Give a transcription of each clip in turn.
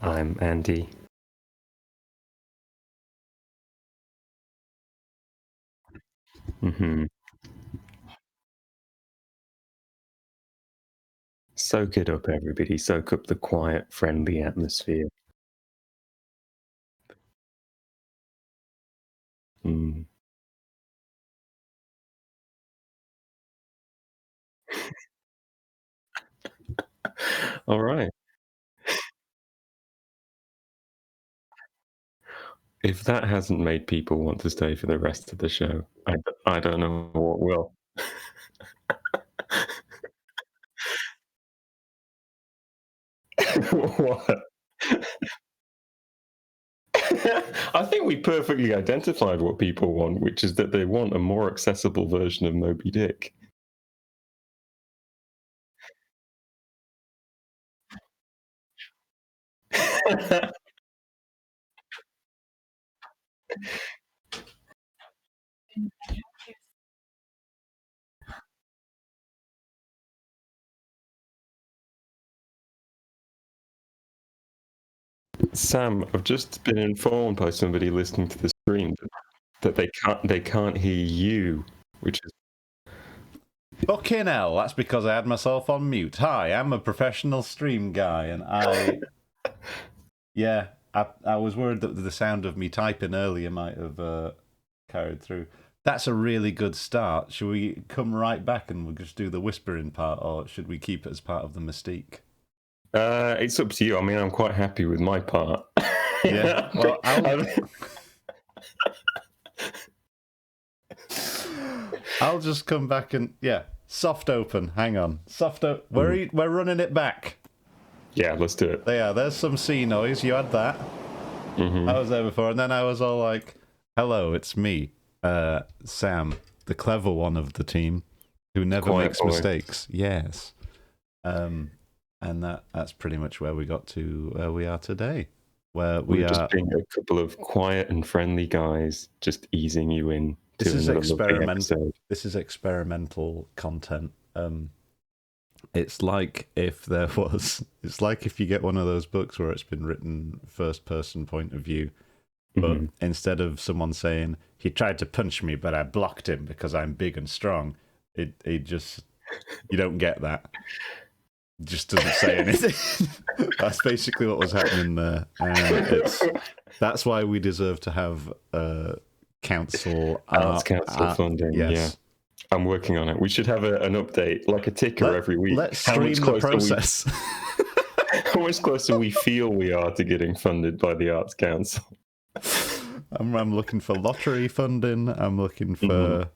I'm Andy. hmm Soak it up, everybody. Soak up the quiet, friendly atmosphere. Mm. All right. If that hasn't made people want to stay for the rest of the show, I don't know what will. What? I think we perfectly identified what people want, which is that they want a more accessible version of Moby Dick. Sam, I've just been informed by somebody listening to the stream that they can't hear you, which is Fucking hell, that's because I had myself on mute. Hi, I'm a professional stream guy, and I was worried that the sound of me typing earlier might have carried through. That's a really good start. Should we come right back and we'll just do the whispering part, or should we keep it as part of the mystique? it's up to you. I mean, I'm quite happy with my part. Yeah, well, I'll just come back and soft open. Hang on, soft open. We're running it back. Yeah, let's do it. There's some sea noise. You had that. I was there before, and then I was all like, "Hello, it's me, Sam, the clever one of the team, who never Quiet makes boy. mistakes." Yes, and that's pretty much where we got to where we are today, where We're we just are. being a couple of quiet and friendly guys, just easing you in to This is another lovely experimental. episode. This is experimental content. It's like if there was. It's like if you get one of those books where it's been written first person point of view, but instead of someone saying he tried to punch me but I blocked him because I'm big and strong, it just, you don't get that. It just doesn't say anything. That's basically what was happening there, and that's why we deserve to have council Arts Council funding. Yes. Yeah, I'm working on it. We should have an update, like a ticker every week. Let's stream the process. How much closer we feel we are to getting funded by the Arts Council? I'm looking for lottery funding. I'm looking for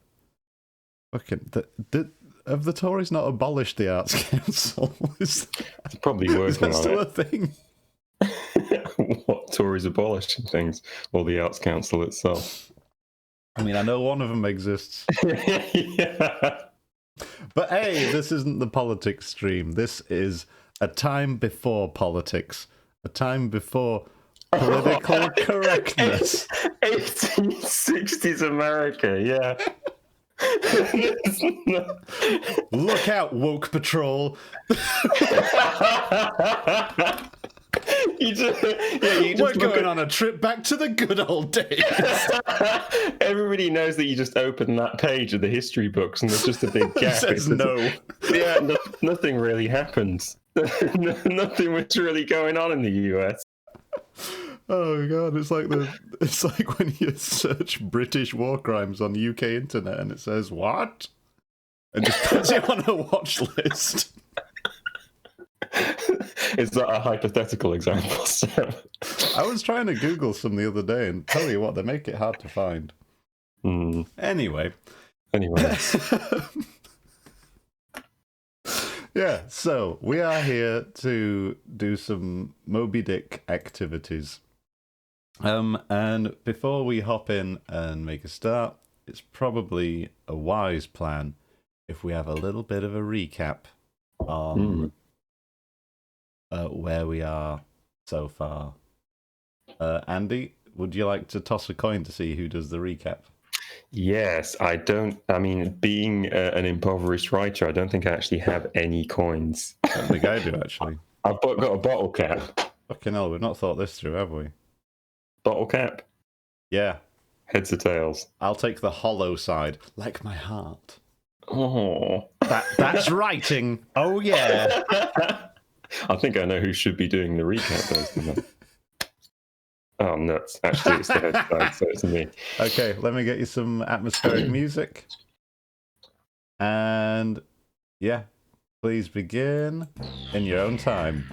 fucking. Have the Tories not abolished the Arts Council? It's probably working is that still a thing? What, Tories abolishing things? Or the Arts Council itself? I mean, I know one of them exists. Yeah. But hey, this isn't the politics stream. This is a time before politics. A time before political correctness. 1860s America, yeah. Look out, woke patrol. We're going on a trip back to the good old days. Everybody knows that you just open that page of the history books and there's just a big gap. It says no. Yeah, nothing really happens. Nothing was really going on in the US. Oh god, it's like when you search British war crimes on UK internet and it says what? And just puts you on a watch list. Is that a hypothetical example, Sam? I was trying to Google some the other day and tell you what, they make it hard to find. Anyway. Yeah, so we are here to do some Moby Dick activities. And before we hop in and make a start, it's probably a wise plan if we have a little bit of a recap on where we are so far. Andy, would you like to toss a coin to see who does the recap? Yes, I mean, being an impoverished writer, I don't think I actually have any coins. I don't think I do, actually. I've got a bottle cap, Fucking hell, we've not thought this through, have we? Bottle cap. Yeah. Heads or tails? I'll take the hollow side, like my heart. Oh. That's writing. Oh, yeah. I think I know who should be doing the recap based on that. Oh, nuts. Actually, it's the head side, so it's me. Okay, let me get you some atmospheric music. And yeah, please begin in your own time.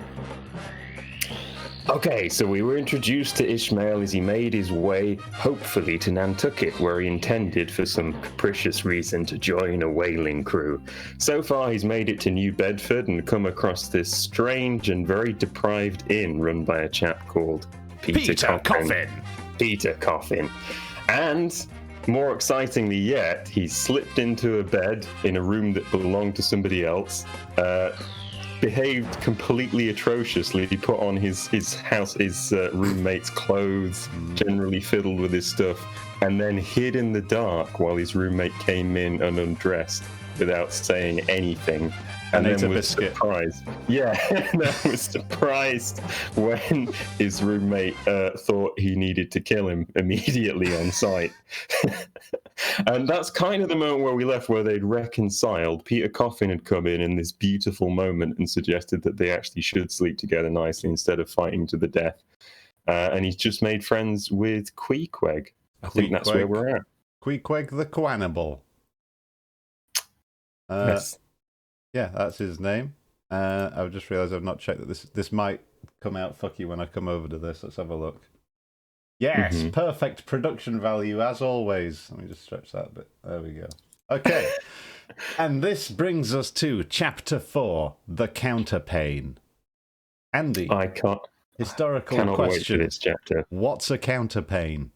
Okay, so we were introduced to Ishmael as he made his way, hopefully, to Nantucket, where he intended, for some capricious reason, to join a whaling crew. So far, he's made it to New Bedford and come across this strange and very deprived inn run by a chap called Peter Coffin. Peter Coffin. And more excitingly yet, he slipped into a bed in a room that belonged to somebody else, behaved completely atrociously. He put on his roommate's clothes, generally fiddled with his stuff, and then hid in the dark while his roommate came in and undressed without saying anything. And then was surprised. Yeah, and then was surprised when his roommate thought he needed to kill him immediately on sight. And that's kind of the moment where we left, where they'd reconciled. Peter Coffin had come in this beautiful moment and suggested that they actually should sleep together nicely instead of fighting to the death. And he's just made friends with Queequeg. I think that's where we're at. Queequeg the Cannibal. Yes. Yeah, that's his name. I've just realised I've not checked that this might come out fucky when I come over to this. Let's have a look. Yes, perfect production value as always. Let me just stretch that a bit. There we go. Okay. And this brings us to Chapter 4, The Counterpane. Andy, historical cannot question. Wait for this chapter. What's a counterpane?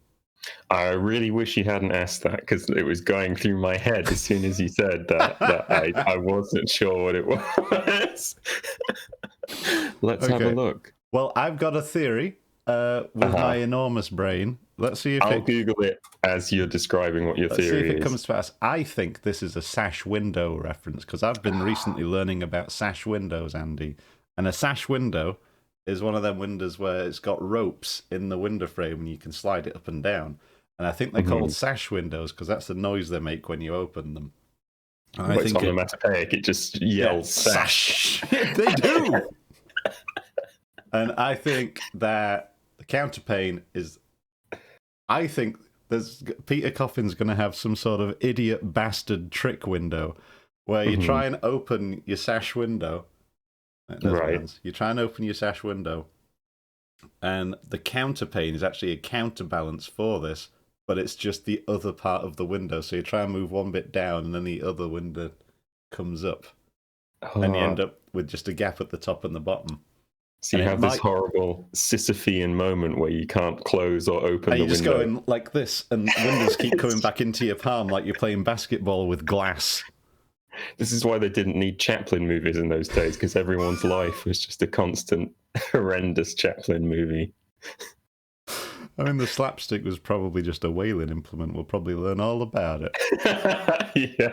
I really wish you hadn't asked that, because it was going through my head as soon as you said that I wasn't sure what it was. Let's have a look. Well, I've got a theory with my enormous brain. Let's see if I'll Google it as you're describing what your theory is. Let's see if it comes to pass. I think this is a sash window reference, because I've been recently learning about sash windows, Andy. And a sash window is one of them windows where it's got ropes in the window frame and you can slide it up and down. And I think they're called sash windows because that's the noise they make when you open them. I think it's onomatopoeic. It just yells sash. They do! And I think that the counterpane is... I think Peter Coffin's going to have some sort of idiot bastard trick window where you try and open your sash window. Right. You try and open your sash window, and the counterpane is actually a counterbalance for this, but it's just the other part of the window. So you try and move one bit down, and then the other window comes up, and you end up with just a gap at the top and the bottom. So you have this horrible Sisyphean moment where you can't close or open the window. You're just going like this, and windows keep coming back into your palm like you're playing basketball with glass. This is why they didn't need Chaplin movies in those days, because everyone's life was just a constant, horrendous Chaplin movie. I mean, the slapstick was probably just a whaling implement. We'll probably learn all about it. Yeah.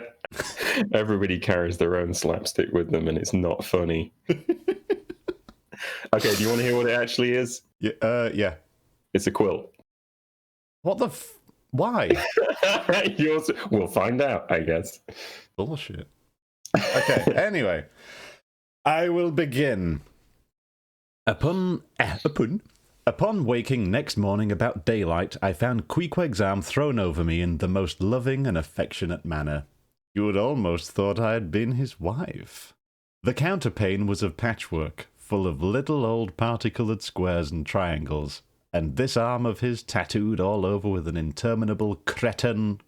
Everybody carries their own slapstick with them, and it's not funny. Okay, do you want to hear what it actually is? Yeah. It's a quilt. What the Why? We'll find out, I guess. Bullshit. Okay, anyway. I will begin. Upon waking next morning about daylight, I found Queequeg's arm thrown over me in the most loving and affectionate manner. You would almost thought I had been his wife. The counterpane was of patchwork, full of little old parti-coloured squares and triangles, and this arm of his tattooed all over with an interminable Cretan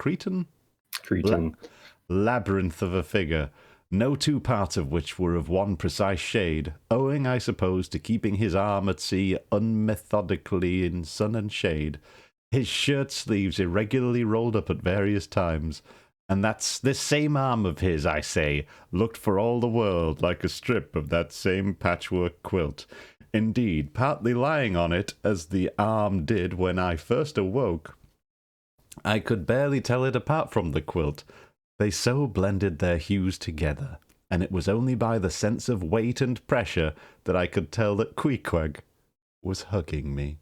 labyrinth of a figure, no two parts of which were of one precise shade, owing, I suppose, to keeping his arm at sea unmethodically in sun and shade, his shirt sleeves irregularly rolled up at various times, and that's this same arm of his, I say, looked for all the world like a strip of that same patchwork quilt. Indeed, partly lying on it, as the arm did when I first awoke, I could barely tell it apart from the quilt. They so blended their hues together, and it was only by the sense of weight and pressure that I could tell that Queequeg was hugging me.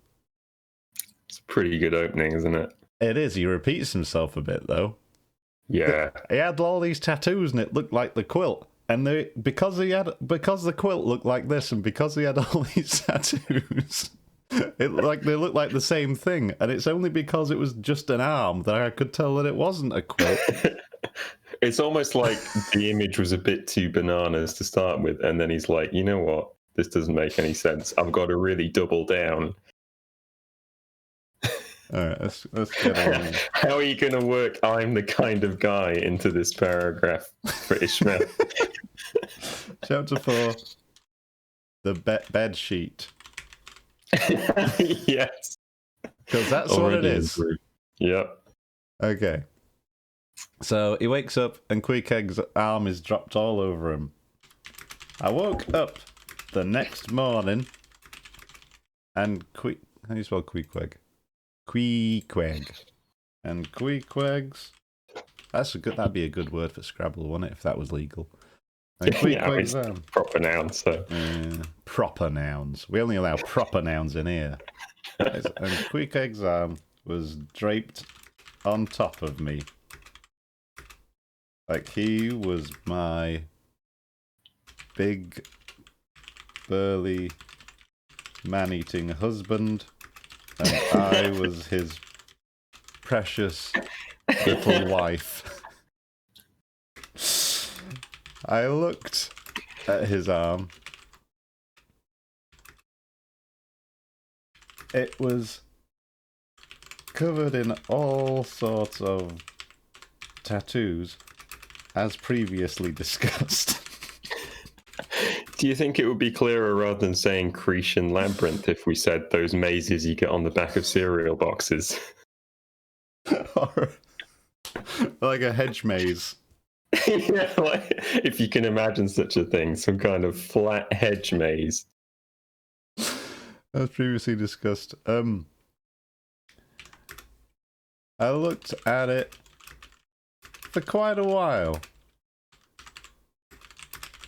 It's a pretty good opening, isn't it? It is. He repeats himself a bit, though. Yeah. He had all these tattoos, and it looked like the quilt. And because the quilt looked like this, and because he had all these tattoos, they looked like the same thing. And it's only because it was just an arm that I could tell that it wasn't a quilt. It's almost like the image was a bit too bananas to start with, and then he's like, you know what? This doesn't make any sense. I've got to really double down. All right, let's get on. How are you going to work "I'm the kind of guy" into this paragraph for Ishmael? Chapter 4, the bed sheet. Yes. Because that's already what it is. Improved. Yep. Okay. So he wakes up and Queequeg's arm is dropped all over him. I woke up the next morning and how do you spell Queequeg? Queequeg. And Queequeg's... That'd be a good word for Scrabble, wouldn't it, if that was legal? And Queequeg's proper nouns, so... proper nouns. We only allow proper nouns in here. And Queequeg's arm was draped on top of me. Like he was my big, burly, man-eating husband, and I was his precious little wife. I looked at his arm. It was covered in all sorts of tattoos, as previously discussed. Do you think it would be clearer rather than saying Cretan labyrinth if we said those mazes you get on the back of cereal boxes? Or like a hedge maze. Yeah, like, if you can imagine such a thing, some kind of flat hedge maze. As previously discussed. I looked at it for quite a while.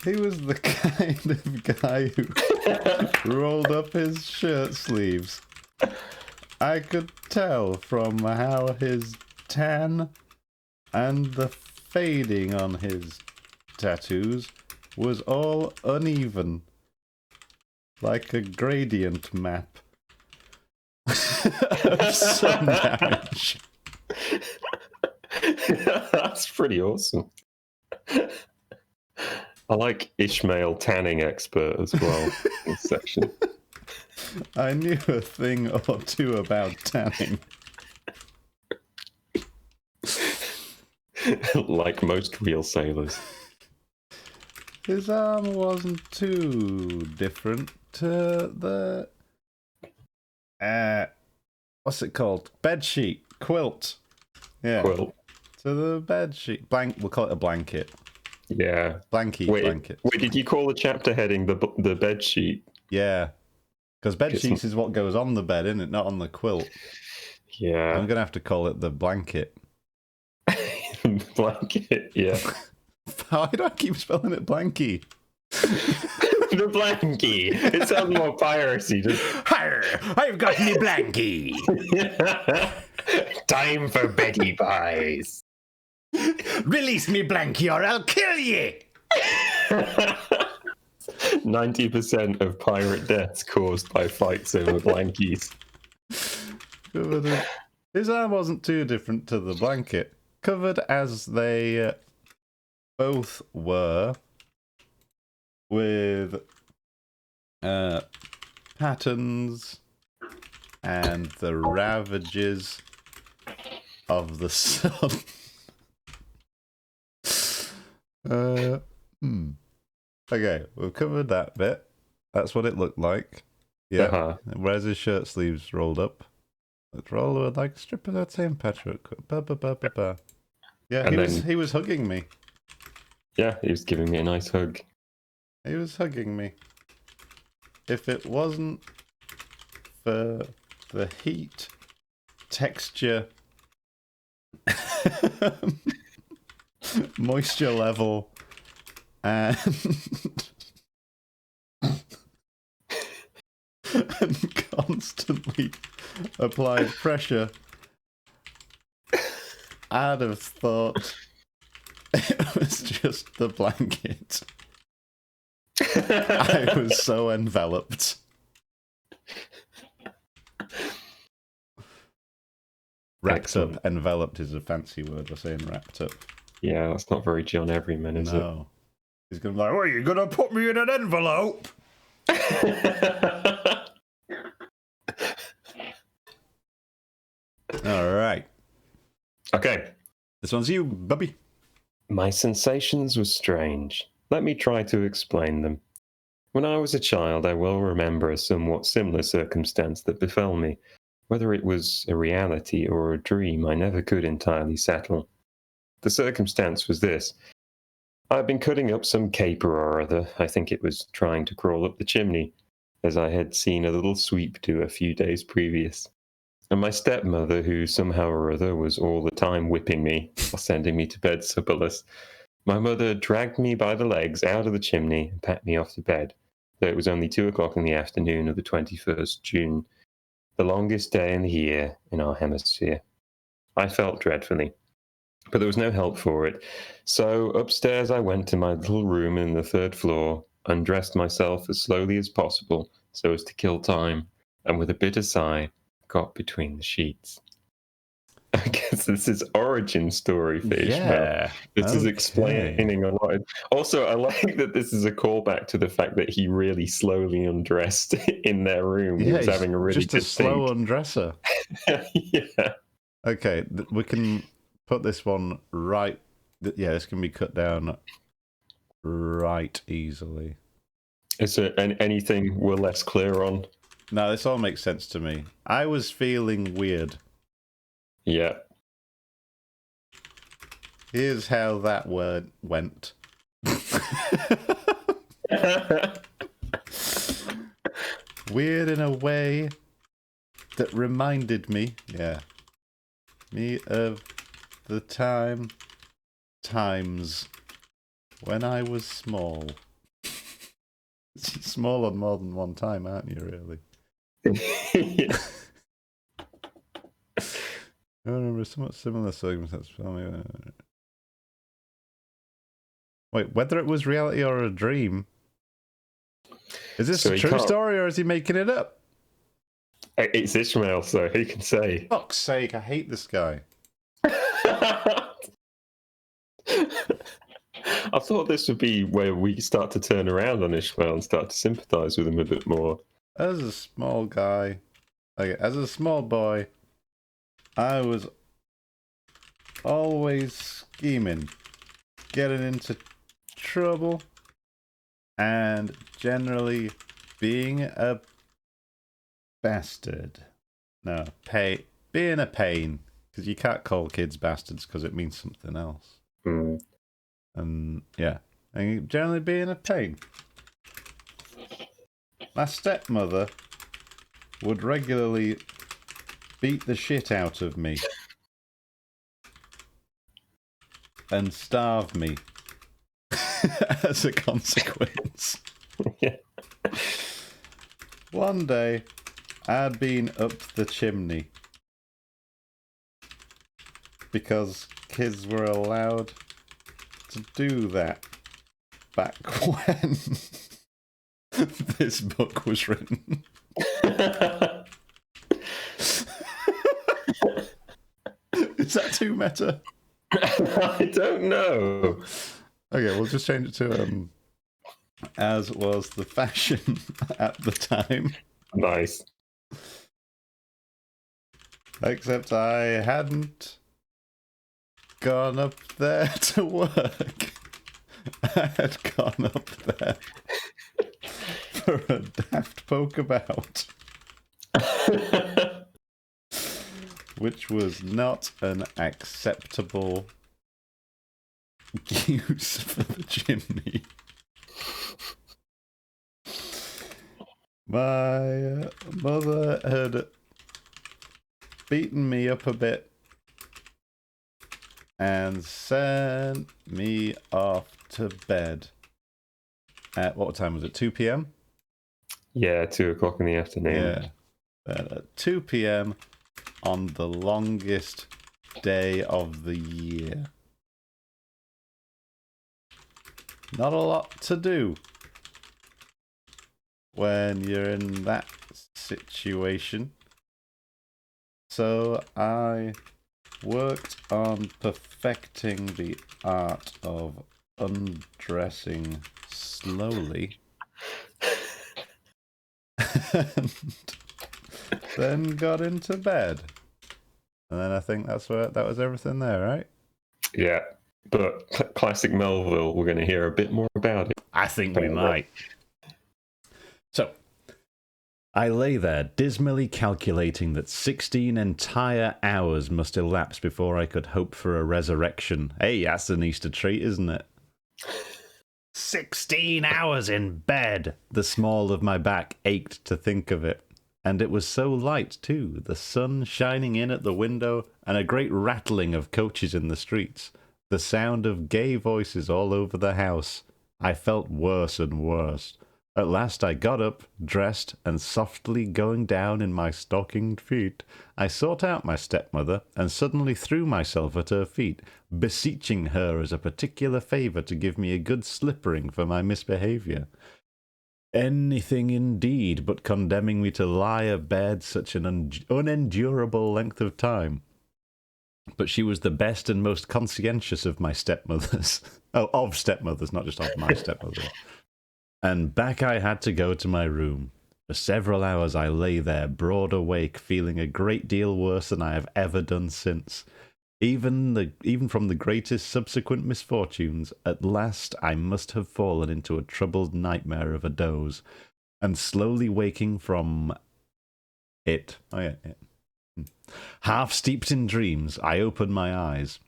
He was the kind of guy who rolled up his shirt sleeves. I could tell from how his tan and the fading on his tattoos was all uneven, like a gradient map of sun damage. That's pretty awesome. I like Ishmael tanning expert as well in this section. I knew a thing or two about tanning. Like most real sailors. His arm wasn't too different to the... what's it called? Bedsheet. Quilt. Yeah. Quilt. To the bedsheet. We'll call it a blanket. Yeah. Blanket. Wait, did you call the chapter heading the bed sheet? Yeah. Because bed sheets is what goes on the bed, isn't it? Not on the quilt. Yeah. I'm going to have to call it the blanket. Blanket, yeah. Why do I keep spelling it blanky? The blankie. It sounds more piracy. Hire! I've got me blankie! Time for Betty pies. Release me blankie or I'll kill ye! 90% of pirate deaths caused by fights over blankies. His arm wasn't too different to the blanket. Covered as they both were with patterns and the ravages of the sun. Okay, we've covered that bit. That's what it looked like. Yeah. Uh-huh. Where's his shirt sleeves rolled up? Let's roll it like a strip of that same patchwork. Yeah, he was hugging me. Yeah, he was giving me a nice hug. He was hugging me. If it wasn't for the heat, texture, moisture level, and applied pressure, I'd have thought it was just the blanket. I was so enveloped. Wrapped Excellent. up. Enveloped is a fancy word for saying wrapped up. Yeah, that's not very John Everyman, is it? No. He's going to be like, well, you're going to put me in an envelope? All right. Okay. This one's you, Bubby. My sensations were strange. Let me try to explain them. When I was a child, I well remember a somewhat similar circumstance that befell me. Whether it was a reality or a dream, I never could entirely settle. The circumstance was this. I had been cutting up some caper or other. I think it was trying to crawl up the chimney, as I had seen a little sweep do a few days previous. And my stepmother, who somehow or other was all the time whipping me or sending me to bed supperless, my mother dragged me by the legs out of the chimney and packed me off to bed, though it was only 2 o'clock in the afternoon of the 21st June, the longest day in the year in our hemisphere. I felt dreadfully, but there was no help for it. So upstairs I went to my little room in the 3rd floor, undressed myself as slowly as possible so as to kill time, and with a bitter sigh, got between the sheets. I guess this is origin story for Ishmael. Yeah. This is explaining a lot. Also, I like that this is a callback to the fact that he really slowly undressed in their room. Yeah, He was having a really just a good slow think. undresser. Yeah. Okay, we can put this one right. Yeah, this can be cut down right easily. Is there anything we're less clear on? No, this all makes sense to me. I was feeling weird. Yeah. Here's how that word went. Weird in a way that reminded me of the times when I was small. Small on more than one time, aren't you, really? Yeah. I remember somewhat similar circumstances. Wait, whether it was reality or a dream? Is this a true story or is he making it up? It's Ishmael, so who can say? Fuck's sake, I hate this guy. I thought this would be where we start to turn around on Ishmael and start to sympathise with him a bit more. As a small guy, as a small boy, I was always scheming, getting into trouble, and generally being a bastard. No, being a pain, because you can't call kids bastards because it means something else. Mm. And yeah, and generally being a pain. My stepmother would regularly beat the shit out of me and starve me as a consequence. Yeah. One day, I'd been up the chimney because kids were allowed to do that back when this book was written. Is that too meta? I don't know. Okay, we'll just change it to as was the fashion at the time. Nice. Except I hadn't gone up there to work. I had gone up there for a daft poke about. Which was not an acceptable use for the chimney. My mother had beaten me up a bit and sent me off to bed at, what time was it, 2 p.m? Yeah, 2 o'clock in the afternoon. Yeah. At 2 p.m. on the longest day of the year. Not a lot to do when you're in that situation. So I worked on perfecting the art of undressing slowly. And then got into bed. And then I think that was everything there, right? Yeah, but classic Melville, we're going to hear a bit more about it. I think we might. So, I lay there, dismally calculating that 16 entire hours must elapse before I could hope for a resurrection. Hey, that's an Easter treat, isn't it? 16 hours in bed! The small of my back ached to think of it. And it was so light, too, the sun shining in at the window, and a great rattling of coaches in the streets. The sound of gay voices all over the house. I felt worse and worse. At last I got up, dressed, and softly going down in my stockinged feet, I sought out my stepmother, and suddenly threw myself at her feet, beseeching her as a particular favour to give me a good slippering for my misbehaviour. Anything indeed but condemning me to lie abed such an unendurable length of time. But she was the best and most conscientious of my stepmothers. Oh, of stepmothers, not just of my stepmothers. And back I had to go to my room. For several hours I lay there, broad awake, feeling a great deal worse than I have ever done since. Even from the greatest subsequent misfortunes, at last I must have fallen into a troubled nightmare of a doze, and slowly waking from it. Half steeped in dreams, I opened my eyes,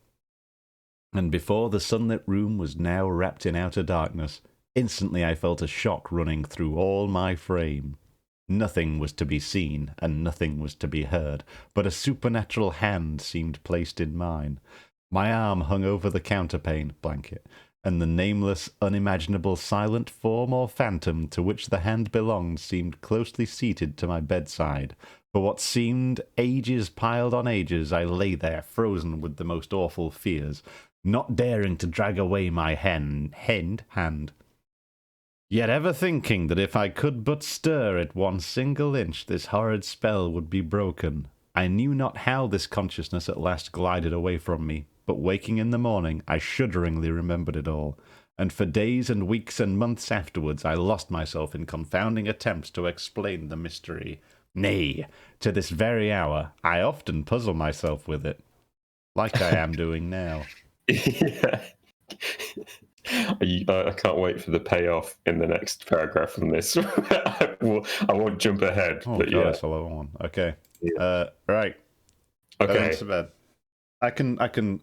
and before the sunlit room was now wrapped in outer darkness, instantly I felt a shock running through all my frame. Nothing was to be seen, and nothing was to be heard, but a supernatural hand seemed placed in mine. My arm hung over the counterpane blanket, and the nameless, unimaginable, silent form or phantom to which the hand belonged seemed closely seated to my bedside. For what seemed ages piled on ages, I lay there, frozen with the most awful fears, not daring to drag away my hand. Yet ever thinking that if I could but stir it 1 single inch, this horrid spell would be broken. I knew not how this consciousness at last glided away from me, but waking in the morning, I shudderingly remembered it all, and for days and weeks and months afterwards I lost myself in confounding attempts to explain the mystery. Nay, to this very hour, I often puzzle myself with it, like I am doing now. Yeah. I can't wait for the payoff in the next paragraph from this. I won't jump ahead. Oh, but God, yeah. it's a long one. Okay. Yeah. Right. Okay. Into bed. I can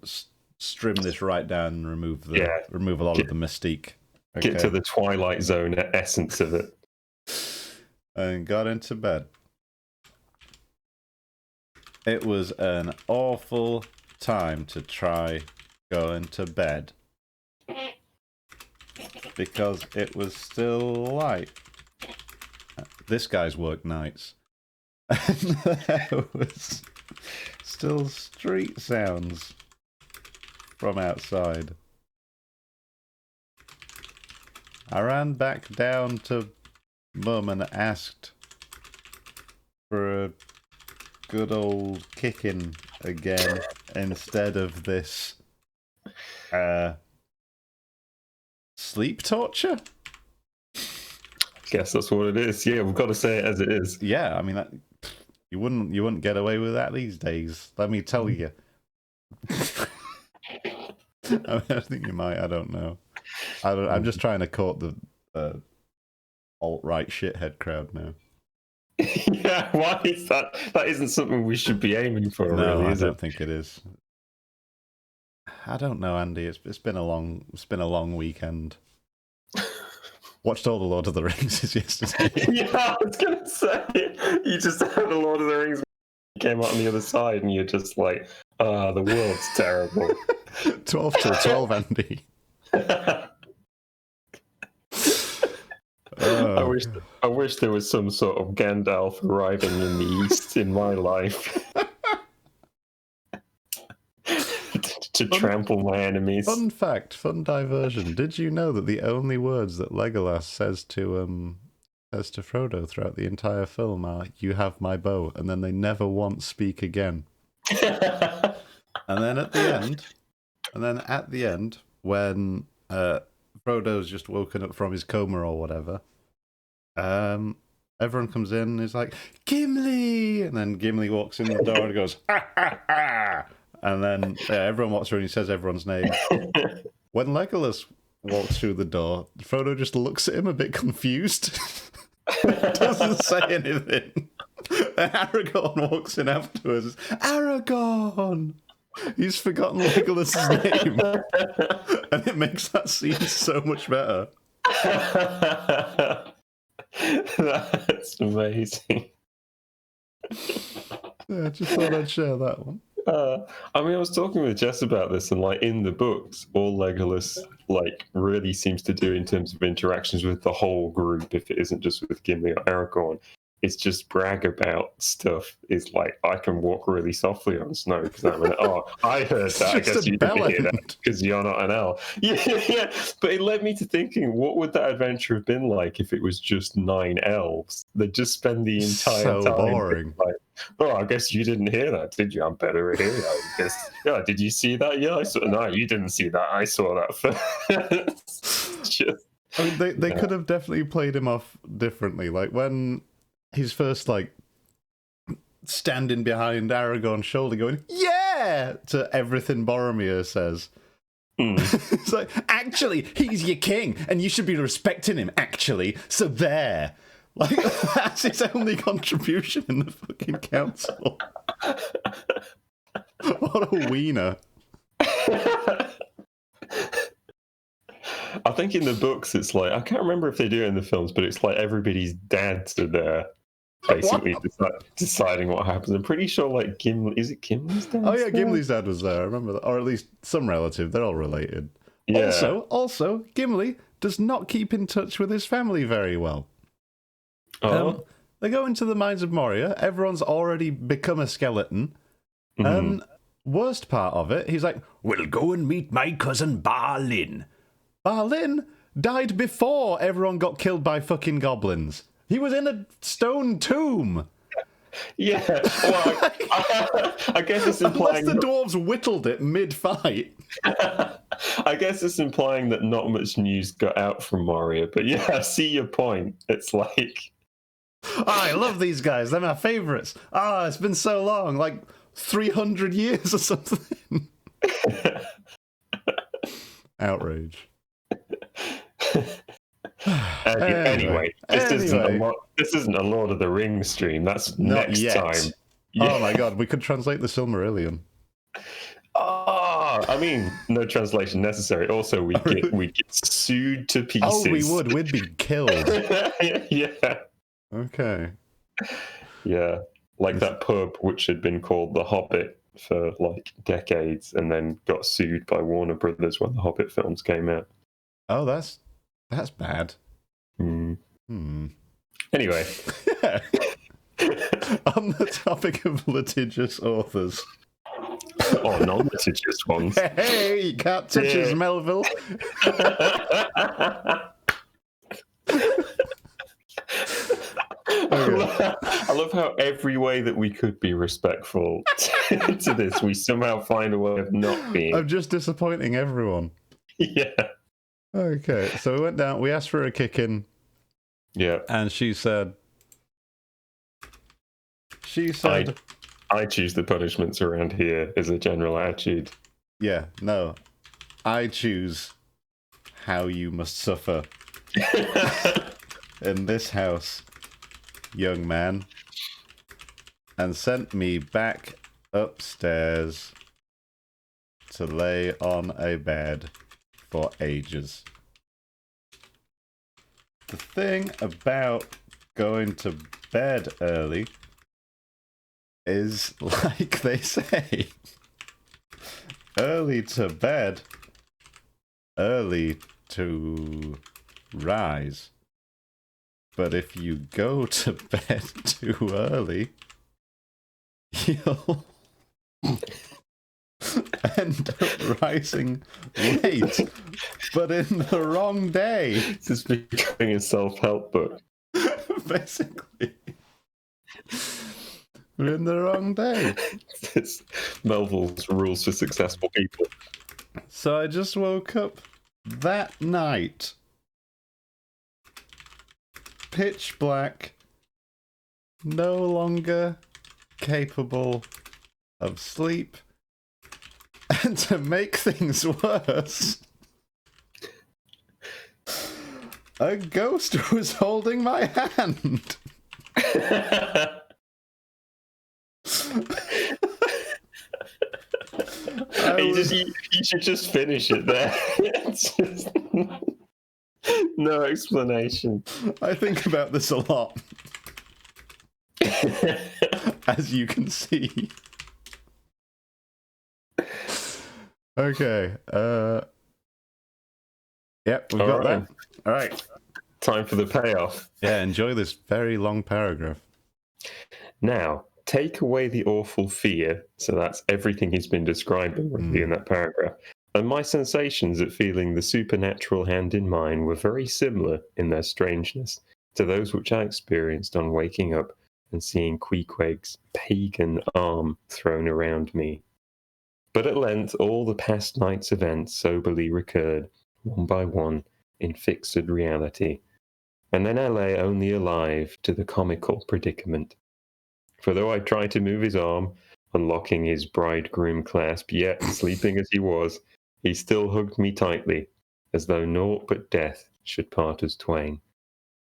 strim this right down and remove a lot of the mystique. Okay. Get to the Twilight Zone essence of it. And got into bed. It was an awful time to try going to bed, because it was still light. This guy's worked nights. And there was still street sounds from outside. I ran back down to Mum and asked for a good old kicking again instead of this sleep torture. Guess that's what it is. Yeah, we've got to say it as it is. Yeah, I mean, you wouldn't get away with that these days. Let me tell you. I think you might. I don't know. I'm just trying to court the alt-right shithead crowd now. Yeah, why is that? That isn't something we should be aiming for, no, really, I is don't it? think it is. I don't know, Andy. It's been a long weekend. Watched all the Lord of the Rings yesterday. Yeah, I was gonna say you just had a Lord of the Rings came out on the other side, and you're just like, the world's terrible. 12 till 12, Andy. I wish I wish there was some sort of Gandalf arriving in the east in my life to trample my enemies. Fun fact, fun diversion. Did you know that the only words that Legolas says to Frodo throughout the entire film are "You have my bow," and then they never once speak again. And then at the end, when Frodo's just woken up from his coma or whatever, everyone comes in and is like, Gimli! And then Gimli walks in the door and goes, ha ha ha! And then everyone walks through and he says everyone's name. When Legolas walks through the door, Frodo just looks at him a bit confused. Doesn't say anything. And Aragorn walks in afterwards. Aragorn! He's forgotten Legolas's name. And it makes that scene so much better. That's amazing. Yeah, I just thought I'd share that one. I mean, I was talking with Jess about this, and like in the books, all Legolas like really seems to do in terms of interactions with the whole group, if it isn't just with Gimli or Aragorn, it's just brag about stuff. Is like, I can walk really softly on snow because I'm an I heard that. I guess you didn't hear that because you're not an elf. Yeah. But it led me to thinking, what would that adventure have been like if it was just 9 elves? They'd just spend the entire time boring. Like, I guess you didn't hear that, did you? I'm better at hearing. I guess. Yeah. Did you see that? Yeah, I saw. No, you didn't see that. I saw that first. I mean, they could have definitely played him off differently. Like when he's first like standing behind Aragorn's shoulder going, yeah, to everything Boromir says. It's like, actually, he's your king, and you should be respecting him, actually, so there. Like, that's his only contribution in the fucking council. What a wiener. I think in the books it's like, I can't remember if they do it in the films, but it's like everybody's dads are there basically deciding what happens. I'm pretty sure like is it Gimli's dad? Oh yeah, Gimli's dad was there, I remember that. Or at least some relative, they're all related. Yeah. Also, Gimli does not keep in touch with his family very well. They go into the mines of Moria, everyone's already become a skeleton. Worst part of it, he's like, we'll go and meet my cousin Balin. Balin died before everyone got killed by fucking goblins. He was in a stone tomb. Yeah, well, I guess it's implying... Unless the dwarves whittled it mid-fight. I guess it's implying that not much news got out from Moria, but yeah, I see your point. It's like... I love these guys, they're my favourites. It's been so long, like 300 years or something. Outrage. Anyway, this isn't a Lord of the Rings stream. That's not next yet. time. Yeah. Oh my god, we could translate the Silmarillion. I mean, no translation necessary. Also, we get sued to pieces. Oh, we would. We'd be killed. Yeah. Okay. Yeah, like that pub which had been called The Hobbit for like decades, and then got sued by Warner Brothers when the Hobbit films came out. Oh, that's bad. Anyway. Yeah. On the topic of litigious authors. Or non-litigious ones. Hey, you can't touch his Melville. I love how every way that we could be respectful to this, we somehow find a way of not being. I'm just disappointing everyone. Yeah. Okay, so we went down, we asked for a kick-in. Yeah. And she said... I choose the punishments around here as a general attitude. Yeah, no. I choose how you must suffer. In this house, young man. And sent me back upstairs to lay on a bed for ages. The thing about going to bed early is, like they say, early to bed, early to rise. But if you go to bed too early, you'll end up rising late, but in the wrong day. This is becoming a self-help book. Basically. We're in the wrong day. It's Melville's rules for successful people. So I just woke up that night. Pitch black. No longer capable of sleep. And to make things worse, a ghost was holding my hand. You should just finish it there. It's just no explanation. I think about this a lot, as you can see. Okay. Yep, we've got that. All right. Time for the payoff. Yeah, enjoy this very long paragraph. Now, take away the awful fear, so that's everything he's been describing really in that paragraph, and my sensations at feeling the supernatural hand in mine were very similar in their strangeness to those which I experienced on waking up and seeing Queequeg's pagan arm thrown around me. But at length all the past night's events soberly recurred, one by one, in fixed reality, and then I lay only alive to the comical predicament. For though I tried to move his arm, unlocking his bridegroom clasp, yet, sleeping as he was, he still hugged me tightly, as though naught but death should part us twain.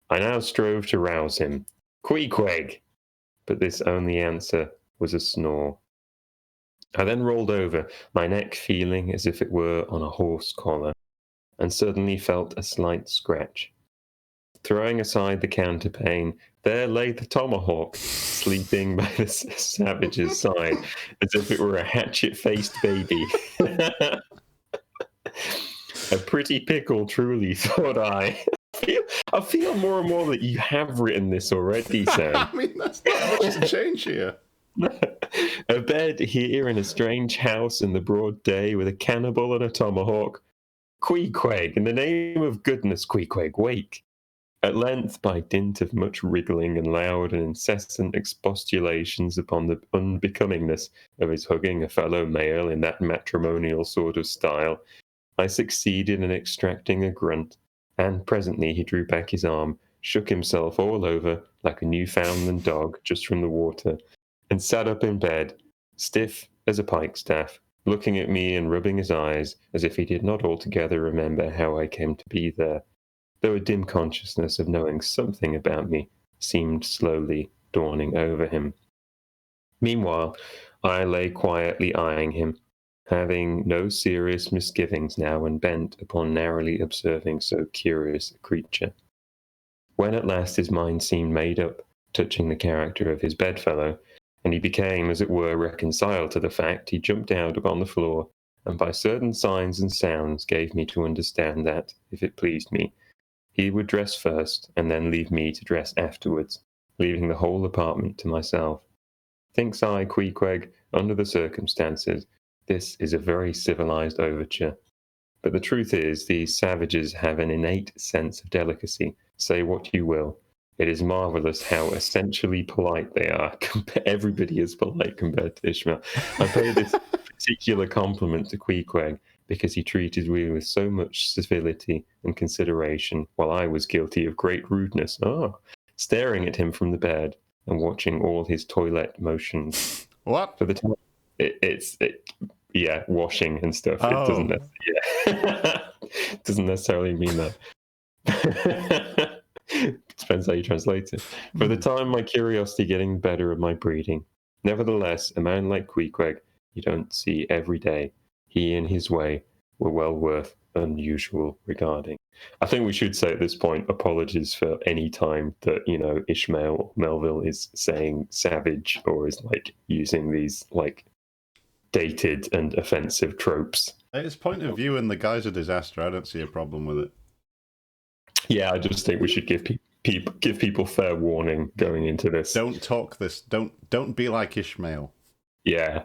I now strove to rouse him. Queequeg! But this only answer was a snore. I then rolled over, my neck feeling as if it were on a horse collar, and suddenly felt a slight scratch. Throwing aside the counterpane, there lay the tomahawk, sleeping by the savage's side, as if it were a hatchet-faced baby. A pretty pickle, truly, thought I. I feel more and more that you have written this already, Sam. I mean, that's not much to change here. A bed here in a strange house in the broad day with a cannibal and a tomahawk. Queequeg, in the name of goodness, Queequeg, wake. At length, by dint of much wriggling and loud and incessant expostulations upon the unbecomingness of his hugging a fellow male in that matrimonial sort of style, I succeeded in extracting a grunt, and presently he drew back his arm, shook himself all over like a Newfoundland dog just from the water, and sat up in bed, stiff as a pikestaff, looking at me and rubbing his eyes as if he did not altogether remember how I came to be there, though a dim consciousness of knowing something about me seemed slowly dawning over him. Meanwhile, I lay quietly eyeing him, having no serious misgivings now and bent upon narrowly observing so curious a creature. When at last his mind seemed made up touching the character of his bedfellow, and he became, as it were, reconciled to the fact, he jumped out upon the floor, and by certain signs and sounds gave me to understand that, if it pleased me, he would dress first, and then leave me to dress afterwards, leaving the whole apartment to myself. Thinks I, Queequeg, under the circumstances, this is a very civilized overture. But the truth is, these savages have an innate sense of delicacy. Say what you will. It is marvelous how essentially polite they are. Everybody is polite compared to Ishmael. I pay this particular compliment to Queequeg because he treated me with so much civility and consideration, while I was guilty of great rudeness. Staring at him from the bed and watching all his toilet motions. What? For the time, washing and stuff. Oh. It doesn't necessarily mean that. Depends how you translate it. For the time, my curiosity getting the better of my breeding. Nevertheless, a man like Queequeg you don't see every day. He and his way were well worth unusual regarding. I think we should say at this point, apologies for any time that, Ishmael or Melville is saying savage or is using these dated and offensive tropes. His point of view in The Guise of Disaster, I don't see a problem with it. Yeah, I just think we should give give people fair warning going into this. Don't talk this. Don't be like Ishmael. Yeah.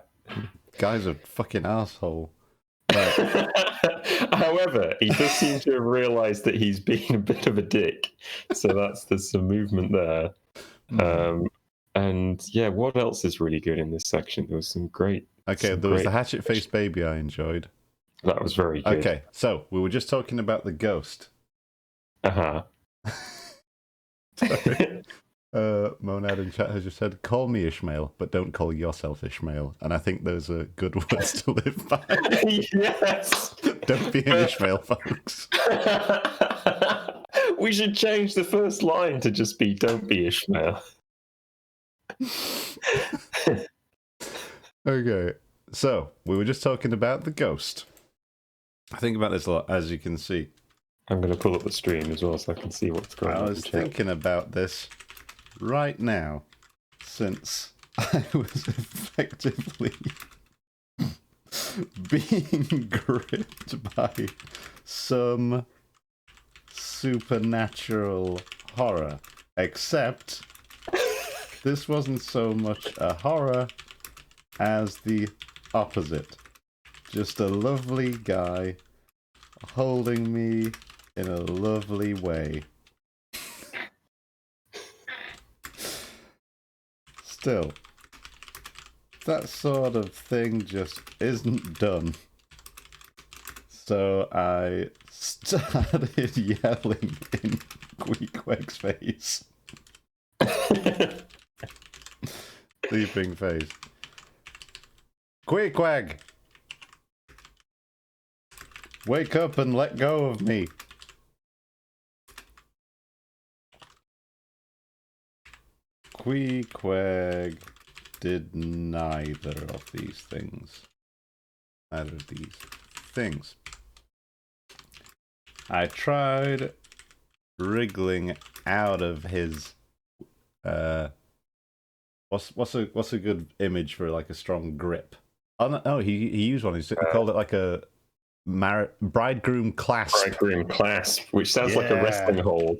Guy's a fucking asshole. Right. However, he does seem to have realised that he's been a bit of a dick. So there's some movement there. And yeah, what else is really good in this section? There was some great. Okay, there was the hatchet-faced baby I enjoyed. That was very good. Okay, so we were just talking about the ghost. Monad in chat has just said, "Call me Ishmael, but don't call yourself Ishmael." And I think those are good words to live by. Yes. Don't be an Ishmael, folks. We should change the first line to just be "Don't be Ishmael." Okay, so we were just talking about the ghost. I think about this a lot, as you can see. I'm going to pull up the stream as well so I can see what's going on. I was thinking about this right now, since I was effectively being gripped by some supernatural horror, except this wasn't so much a horror as the opposite. Just a lovely guy holding me in a lovely way. Still, that sort of thing just isn't done. So I started yelling in Queequeg's face. Sleeping face. Queequeg! Wake up and let go of me. Queequeg did neither of these things. Neither of these things. I tried wriggling out of his what's a good image for like a strong grip? Oh no, he used one. He called it like a bridegroom clasp. Bridegroom clasp, which sounds like a wrestling hold.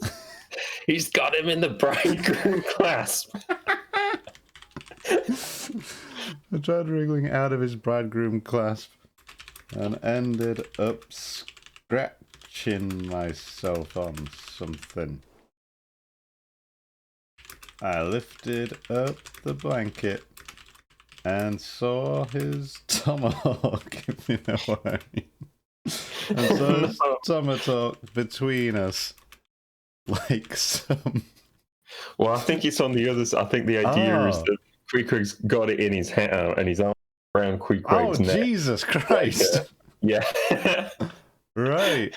He's got him in the bridegroom clasp. I tried wriggling out of his bridegroom clasp and ended up scratching myself on something. I lifted up the blanket and saw his tomahawk, if you know what I mean. And saw his tomahawk between us, like some... Well, I think it's on the other side. I think the idea is that Queequeg's got it in his hat and his arm around Queequeg's neck. Oh, Jesus Christ! Yeah. Right.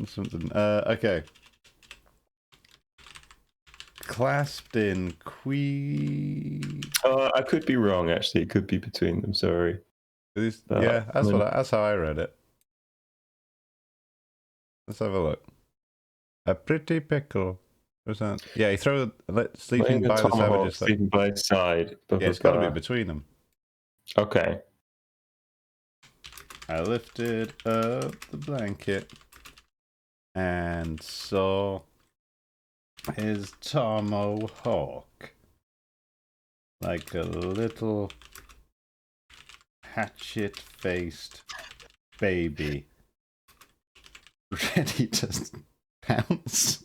Something. Okay. Clasped in I could be wrong, actually. It could be between them, sorry. Yeah, that's how I read it. Let's have a look. A pretty pickle. What's that? Yeah, he threw sleeping by the savages. Sleeping by his side. Yeah, it's got to be between them. Okay. I lifted up the blanket and saw his tomahawk, like a little hatchet-faced baby, ready to pounce,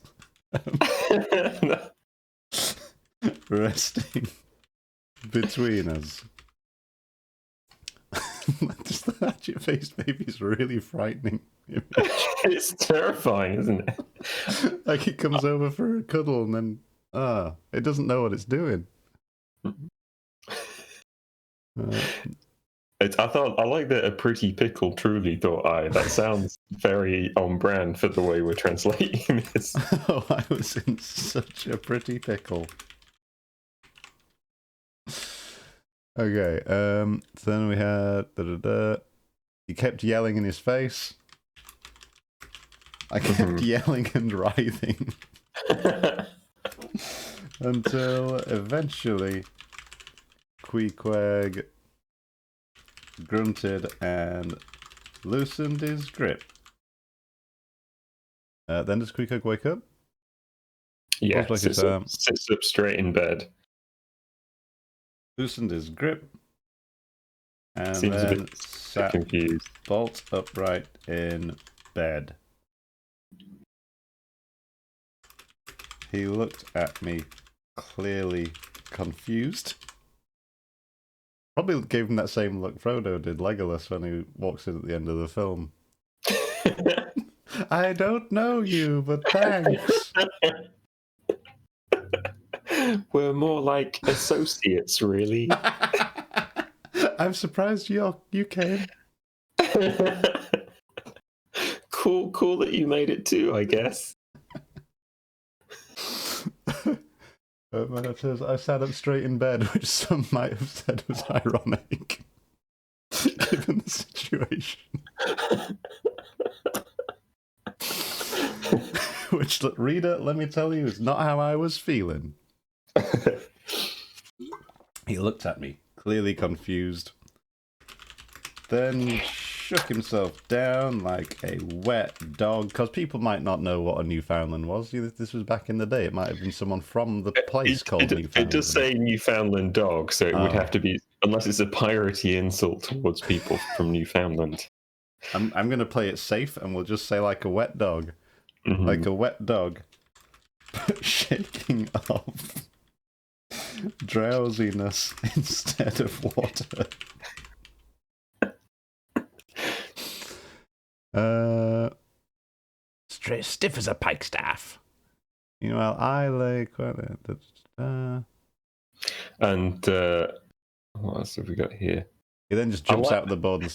resting between us. Just the hatchet-faced baby is really frightening. It's terrifying, isn't it? Like it comes over for a cuddle and then it doesn't know what it's doing. I like that a pretty pickle truly thought that sounds very on brand for the way we're translating this. Oh, I was in such a pretty pickle. Okay, so then we had he kept yelling in his face. I kept yelling and writhing until eventually Queequeg grunted and loosened his grip. Then does Queequeg wake up? Yeah, Pulls back his arm, sits up straight in bed. loosened his grip, and Seems a then bit sat confused. bolt upright in bed. He looked at me, clearly confused. Probably gave him that same look Frodo did Legolas when he walks in at the end of the film. I don't know you, but thanks. We're more like associates, really. I'm surprised you came. Cool that you made it too, I guess. I sat up straight in bed, which some might have said was ironic, given the situation. Which, reader, let me tell you, is not how I was feeling. He looked at me, clearly confused, then shook himself down like a wet dog, because people might not know what a Newfoundland was. This was back in the day. It might have been someone from the place called Newfoundland. It does say Newfoundland dog, so it would have to be, unless it's a piratey insult towards people from Newfoundland. I'm going to play it safe, and we'll just say like a wet dog. Mm-hmm. Like a wet dog, shaking off drowsiness instead of water. Straight stiff as a pikestaff. Meanwhile, I lay quite. And what else have we got here? He then just jumps out of the boat and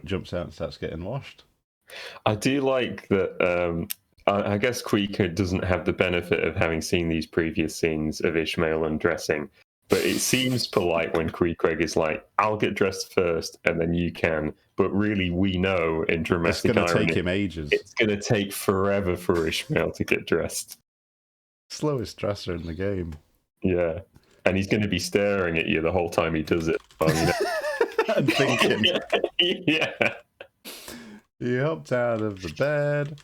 jumps out and starts getting washed. I do like that. I guess Queequeg doesn't have the benefit of having seen these previous scenes of Ishmael undressing, but it seems polite when Queequeg is like, "I'll get dressed first, and then you can." But really, we know in dramatic irony, it's going to take him ages. It's going to take forever for Ishmael to get dressed. Slowest dresser in the game. Yeah, and he's going to be staring at you the whole time he does it. And thinking. Yeah. He hopped out of the bed.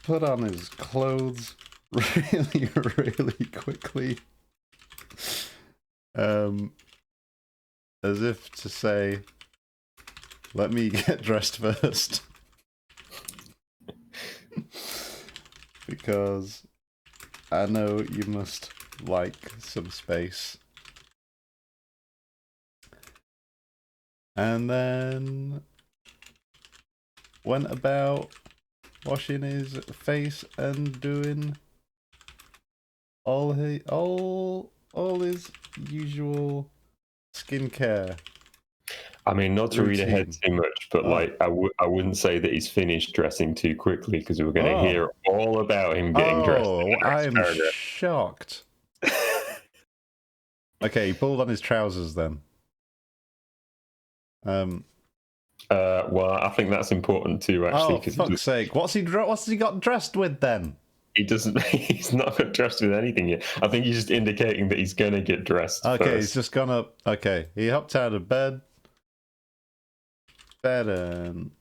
Put on his clothes really, really quickly. As if to say, let me get dressed first. Because I know you must like some space. And then went about washing his face and doing all his usual skincare. I mean, not to read ahead too much, but like I wouldn't say that he's finished dressing too quickly, because we're going to hear all about him getting dressed. Oh, I'm shocked. Okay, he pulled on his trousers then. Well, I think that's important too, actually. Oh, for fuck's sake! What's he got dressed with then? He doesn't. He's not got dressed with anything yet. I think he's just indicating that he's gonna get dressed. Okay, first. He's just gonna. Okay, he hopped out of bed and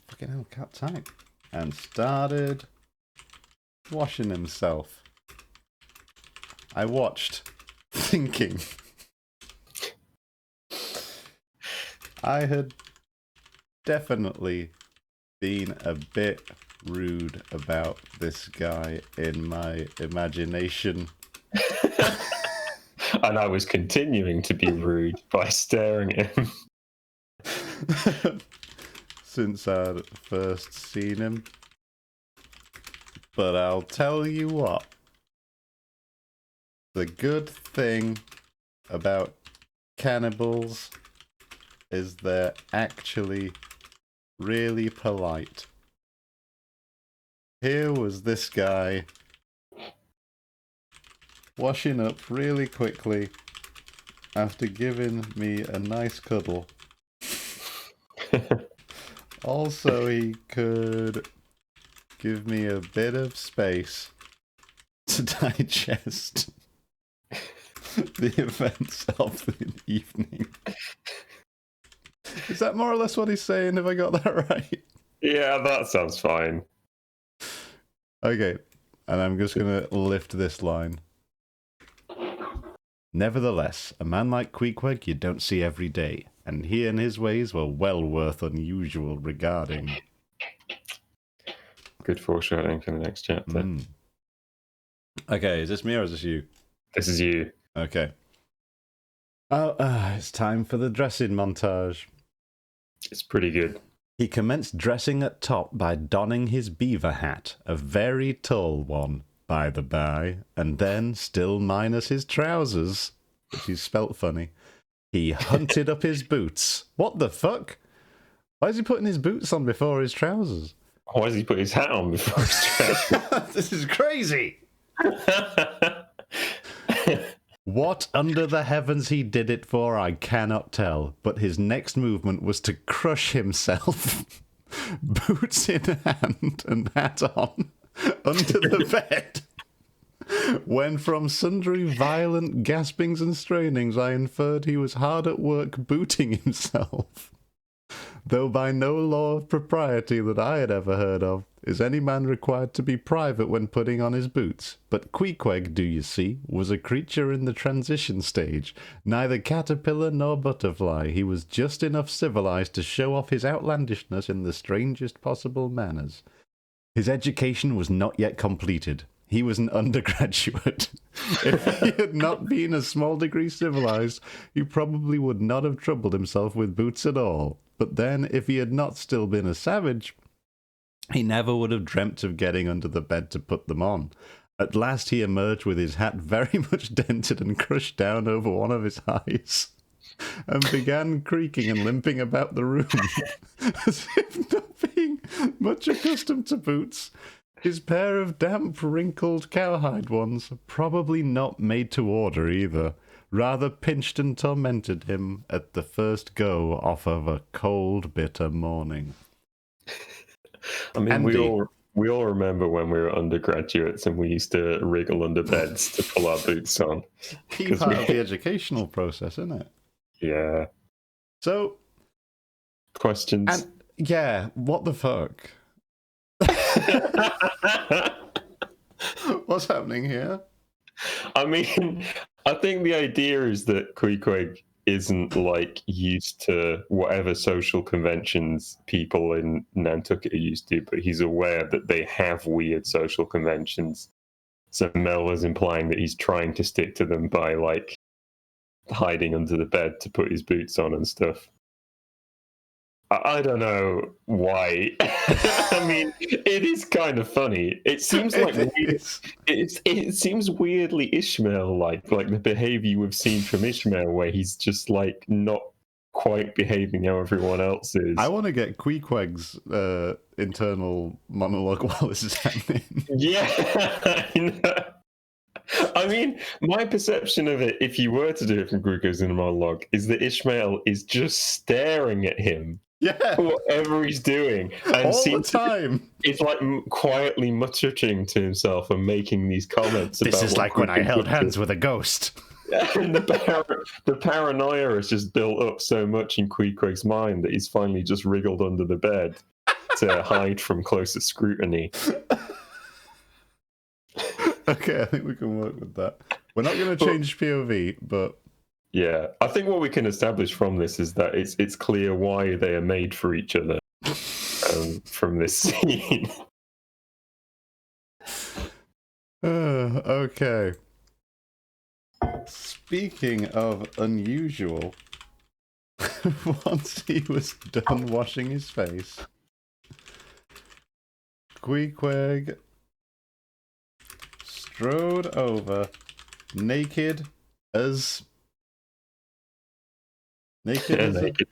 fucking hell, cat tight, and started washing himself. I watched, thinking. I had definitely been a bit rude about this guy in my imagination. And I was continuing to be rude by staring at him. Since I'd first seen him. But I'll tell you what. The good thing about cannibals is they're actually really polite. Here was this guy washing up really quickly after giving me a nice cuddle. Also, he could give me a bit of space to digest the events of the evening. Is that more or less what he's saying? Have I got that right? Yeah, that sounds fine. Okay, and I'm just going to lift this line. Nevertheless, a man like Queequeg you don't see every day, and he and his ways were well worth unusual regarding. Good foreshadowing for the next chapter. Okay, is this me or is this you? This is you. Okay. Oh, it's time for the dressing montage. It's pretty good. He commenced dressing at top by donning his beaver hat, a very tall one, by the by, and then, still minus his trousers, which is spelt funny, he hunted up his boots. What the fuck? Why is he putting his boots on before his trousers? Why does he put his hat on before his trousers? This is crazy! What under the heavens he did it for, I cannot tell, but his next movement was to crush himself, boots in hand and hat on, under the bed, when from sundry violent gaspings and strainings I inferred he was hard at work booting himself. Though by no law of propriety that I had ever heard of is any man required to be private when putting on his boots. But Queequeg, do you see, was a creature in the transition stage, neither caterpillar nor butterfly. He was just enough civilized to show off his outlandishness in the strangest possible manners. His education was not yet completed. He was an undergraduate. If he had not been a small degree civilized, he probably would not have troubled himself with boots at all. But then, if he had not still been a savage, he never would have dreamt of getting under the bed to put them on. At last he emerged with his hat very much dented and crushed down over one of his eyes, and began creaking and limping about the room, as if not being much accustomed to boots. His pair of damp, wrinkled cowhide ones, probably not made to order either, rather pinched and tormented him at the first go off of a cold, bitter morning. I mean, Andy. we all remember when we were undergraduates and we used to wriggle under beds to pull our boots on. Key part of the educational process, isn't it? Yeah. So, Questions? and yeah, what the fuck? What's happening here? I mean, I think the idea is that Queequeg isn't like used to whatever social conventions people in Nantucket are used to, but he's aware that they have weird social conventions. So Mel is implying that he's trying to stick to them by like hiding under the bed to put his boots on and stuff. I don't know why. I mean, it is kind of funny. It seems like it seems weirdly Ishmael-like the behavior we've seen from Ishmael, where he's just like not quite behaving how everyone else is. I want to get Queequeg's internal monologue while this is happening. Yeah, I know. I mean, my perception of it, if you were to do it from Queequeg's inner monologue, is that Ishmael is just staring at him. Yeah, Whatever he's doing, and all the time. It's like quietly muttering to himself and making these comments. This is like when I held hands with a ghost. And the paranoia has just built up so much in Queequeg's mind that he's finally just wriggled under the bed to hide from closer scrutiny. Okay, I think we can work with that. We're not going to change POV, but yeah, I think what we can establish from this is that it's clear why they are made for each other from this scene. Okay. Speaking of unusual, once he was done washing his face, Queequeg strode over, naked as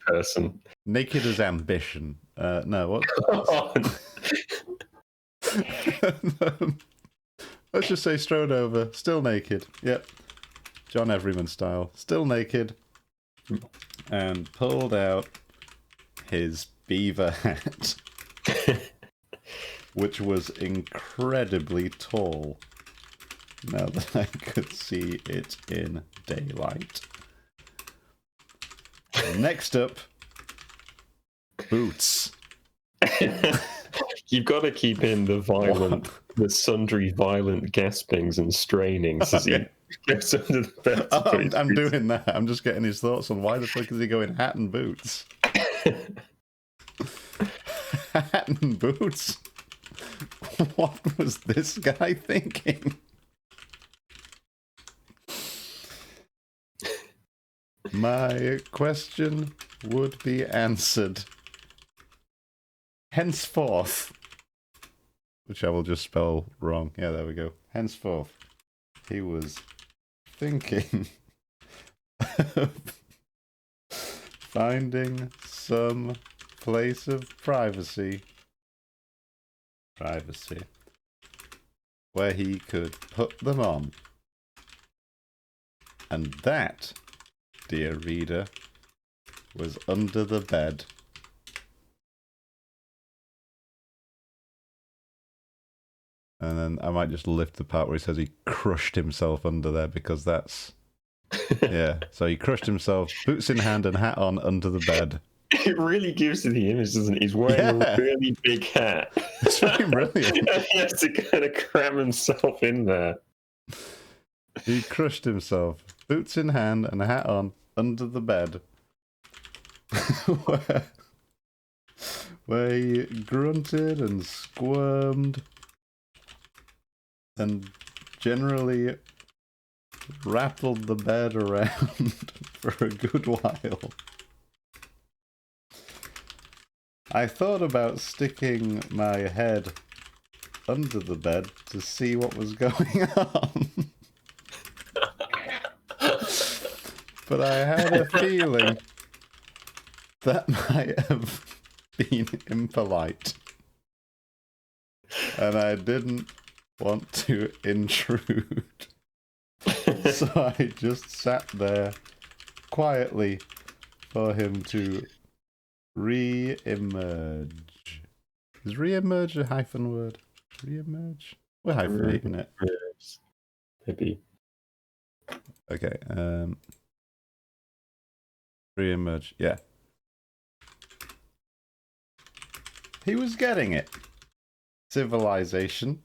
person. Naked as ambition. No, what? Let's just say strode over, still naked. Yep. John Everyman style. Still naked. And pulled out his beaver hat. Which was incredibly tall. Now that I could see it in daylight. Next up, boots. You've got to keep in the sundry violent gaspings and strainings as he goes under the bed. I'm doing that. I'm just getting his thoughts on why the fuck is he going hat and boots? Hat and boots? What was this guy thinking? My question would be answered henceforth, which I will just spell wrong. Yeah, there we go. Henceforth, he was thinking of finding some place of privacy where he could put them on. And that, dear reader, was under the bed. And then I might just lift the part where he says he crushed himself under there, because that's... Yeah, so he crushed himself, boots in hand and hat on, under the bed. It really gives you the image, doesn't it? He's wearing a really big hat. It's fucking brilliant. And he has to kind of cram himself in there. He crushed himself, boots in hand and a hat on, under the bed. where he grunted and squirmed and generally rattled the bed around for a good while. I thought about sticking my head under the bed to see what was going on. But I had a feeling that might have been impolite. And I didn't want to intrude. So I just sat there quietly for him to re-emerge. Is re-emerge a hyphen word? Re-emerge? We're hyphenating it. Maybe. Okay, re-emerge, yeah. He was getting it. Civilization.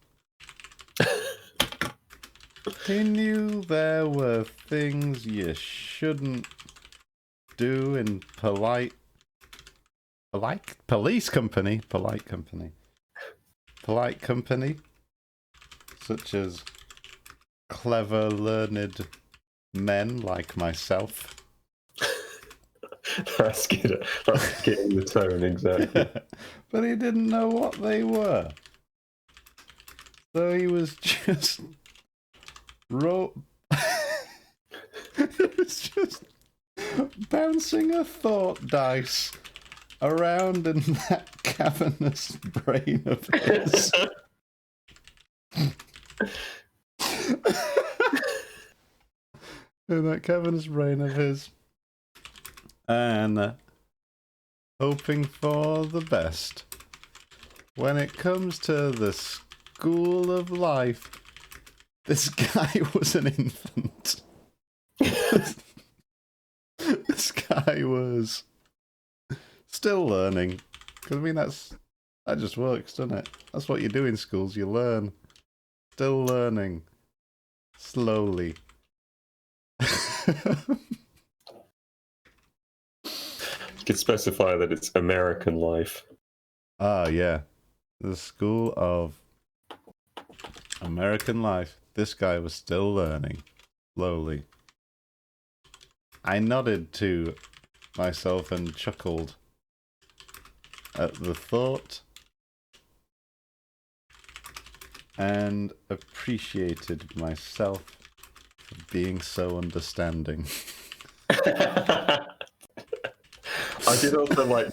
He knew there were things you shouldn't do in polite company, such as clever, learned men like myself. That's getting the tone, exactly. But he didn't know what they were. So he was just bouncing a thought dice around in that cavernous brain of his. In that cavernous brain of his. And hoping for the best. When it comes to the school of life, this guy was an infant. This guy was still learning. Because, I mean, that just works, doesn't it? That's what you do in schools, you learn. Still learning. Slowly. You could specify that it's American life. Ah, yeah. The school of American life. This guy was still learning. Slowly. I nodded to myself and chuckled at the thought and appreciated myself for being so understanding. I did also like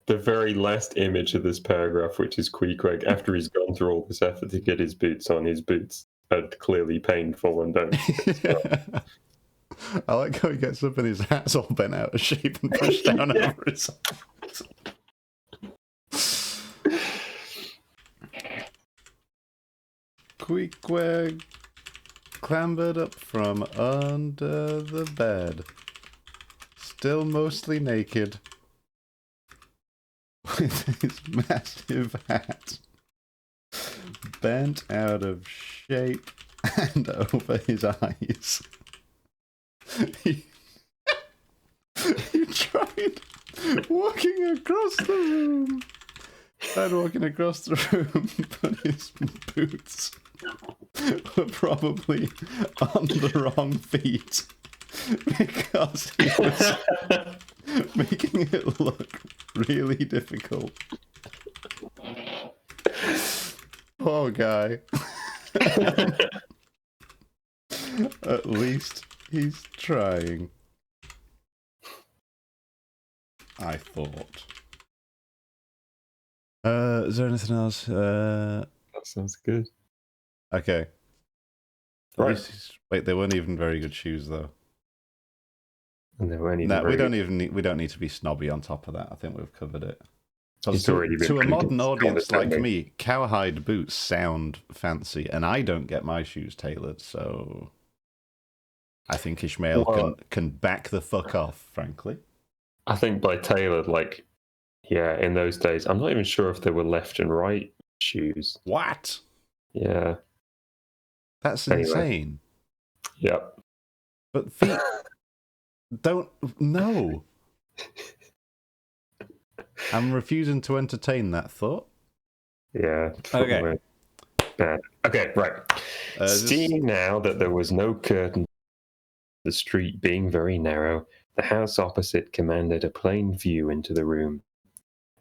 the very last image of this paragraph, which is Queequeg, after he's gone through all this effort to get his boots on. His boots are clearly painful and don't fit. I like how he gets up and his hat's all bent out of shape and pushed down over his eyes. Queequeg clambered up from under the bed, still mostly naked, with his massive hat bent out of shape and over his eyes. He tried walking across the room. But his boots were probably on the wrong feet because he was making it look really difficult. Poor guy. At least he's trying. I thought. Is there anything else? That sounds good. Okay. Right. Wait, they weren't even very good shoes, though. And they weren't even No, we very don't need to be snobby on top of that. I think we've covered it. It's already been To a pretty modern good audience like commentary. me, cowhide boots sound fancy, and I don't get my shoes tailored, so I think Ishmael can back the fuck off, frankly. I think by tailored, like, yeah, in those days, I'm not even sure if they were left and right shoes. What? Yeah. That's Anyway. insane. Yep. But feet don't. No. I'm refusing to entertain that thought. Yeah. Okay. Bad. Okay, right. Seeing now that there was no curtain, the street being very narrow, the house opposite commanded a plain view into the room.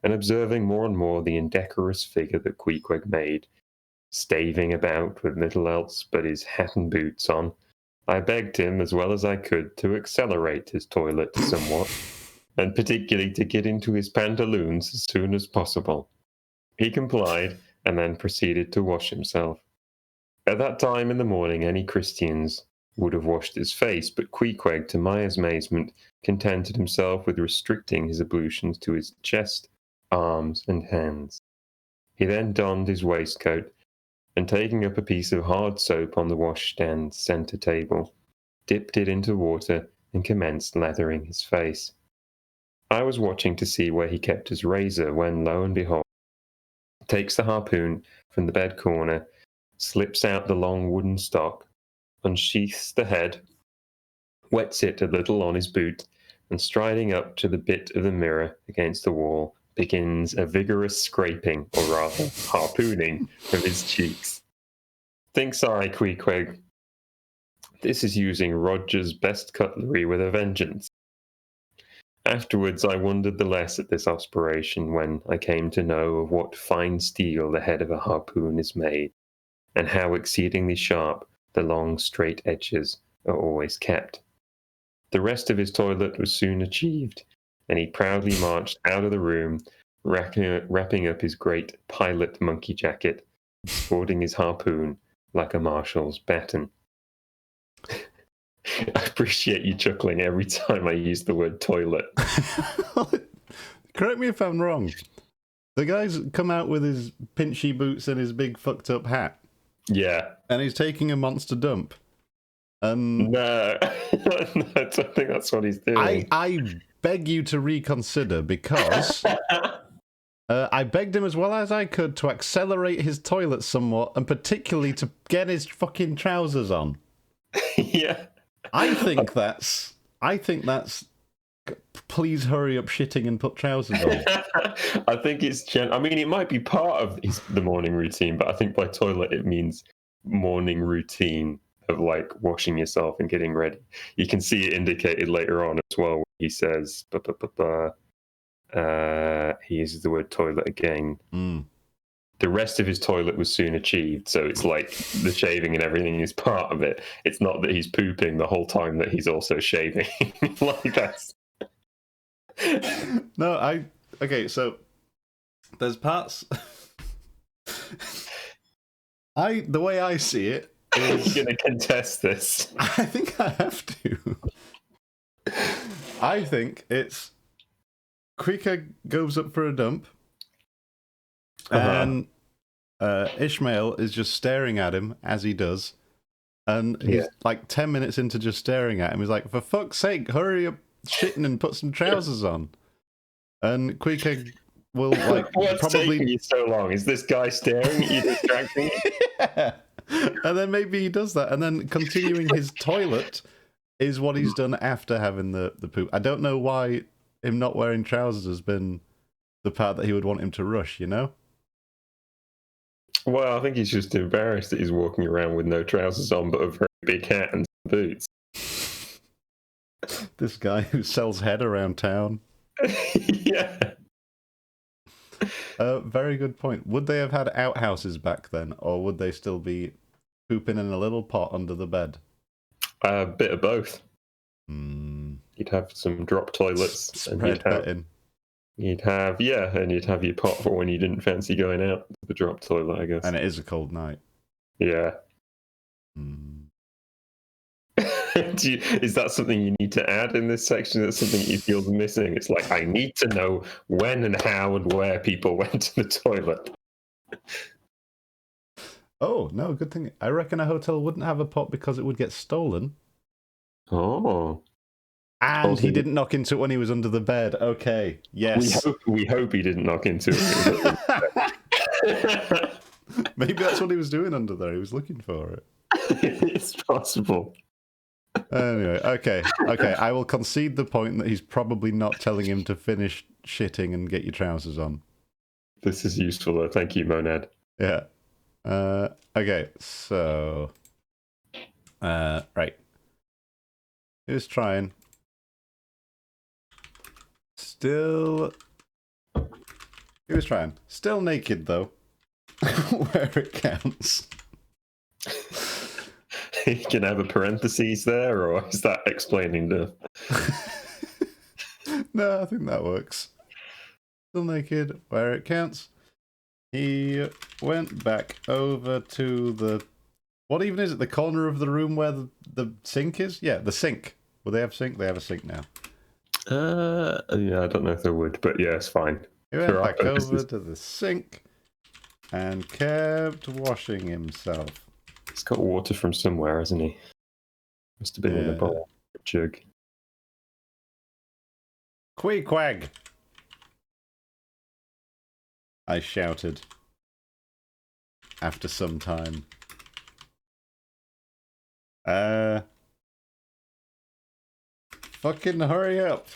And observing more and more the indecorous figure that Queequeg made, staving about with little else but his hat and boots on, I begged him as well as I could to accelerate his toilet somewhat, and particularly to get into his pantaloons as soon as possible. He complied, and then proceeded to wash himself. At that time in the morning, any Christians would have washed his face, but Queequeg, to my amazement, contented himself with restricting his ablutions to his chest, arms, and hands. He then donned his waistcoat, and taking up a piece of hard soap on the washstand centre table, dipped it into water and commenced lathering his face. I was watching to see where he kept his razor, when, lo and behold, takes the harpoon from the bed corner, slips out the long wooden stock, unsheaths the head, wets it a little on his boot, and striding up to the bit of the mirror against the wall, begins a vigorous scraping, or rather harpooning, of his cheeks. Thinks I, Queequeg, this is using Roger's best cutlery with a vengeance. Afterwards I wondered the less at this aspiration when I came to know of what fine steel the head of a harpoon is made, and how exceedingly sharp the long straight edges are always kept. The rest of his toilet was soon achieved, and he proudly marched out of the room, wrapping up his great pilot monkey jacket, sporting his harpoon like a marshal's baton. I appreciate you chuckling every time I use the word toilet. Correct me if I'm wrong. The guy's come out with his pinchy boots and his big fucked up hat. Yeah. And he's taking a monster dump. No, I don't think that's what he's doing. I beg you to reconsider, because I begged him as well as I could to accelerate his toilet somewhat, and particularly to get his fucking trousers on. Yeah. I think that's please hurry up shitting and put trousers on. I think it's I mean, it might be part of the morning routine, but I think by toilet it means morning routine of like washing yourself and getting ready. You can see it indicated later on as well, where he says he uses the word toilet again. The rest of his toilet was soon achieved, so it's like the shaving and everything is part of it. It's not that he's pooping the whole time that he's also shaving. Like that's No, okay, so there's parts. The way I see it is, you're gonna contest this. I think I have to. I think it's Queequeg goes up for a dump, and Ishmael is just staring at him as he does, and he's like 10 minutes into just staring at him. He's like, "For fuck's sake, hurry up, shitting and put some trousers on." And Queequeg will like What's probably taking you so long? Is this guy staring at you, distracting you? yeah. And then maybe he does that, and then continuing his toilet is what he's done after having the poop. I don't know why him not wearing trousers has been the part that he would want him to rush, you know? Well, I think he's just embarrassed that he's walking around with no trousers on, but a very big hat and boots. This guy who sells head around town. Yeah. Very good point. Would they have had outhouses back then, or would they still be pooping in a little pot under the bed? A bit of both. Mm. You'd have some drop toilets. Spread betting. You'd have your pot for when you didn't fancy going out to the drop toilet, I guess. And it is a cold night. Yeah. Mm. Is that something you need to add in this section? That's something you feel missing? It's like, I need to know when and how and where people went to the toilet. Oh, no, good thing. I reckon a hotel wouldn't have a pot because it would get stolen. Oh. And Also, he didn't knock into it when he was under the bed. Okay, yes. We hope he didn't knock into it. Maybe that's what he was doing under there. He was looking for it. It's possible. Anyway, okay. I will concede the point that he's probably not telling him to finish shitting and get your trousers on. This is useful, though. Thank you, Monad. Yeah. Okay, so... right. He was trying. Still... He was trying. Still naked, though. Where it counts. You can have a parentheses there, or is that explaining the... No, I think that works. Still naked, where it counts. He went back over to the... What even is it? The corner of the room where the sink is? Yeah, the sink. Will they have sink? They have a sink now. Yeah, I don't know if they would, but yeah, it's fine. He went back over to the sink and kept washing himself. He's got water from somewhere, hasn't he? Must have been in a bowl, a jug. Queequeg! I shouted. After some time. Fucking hurry up!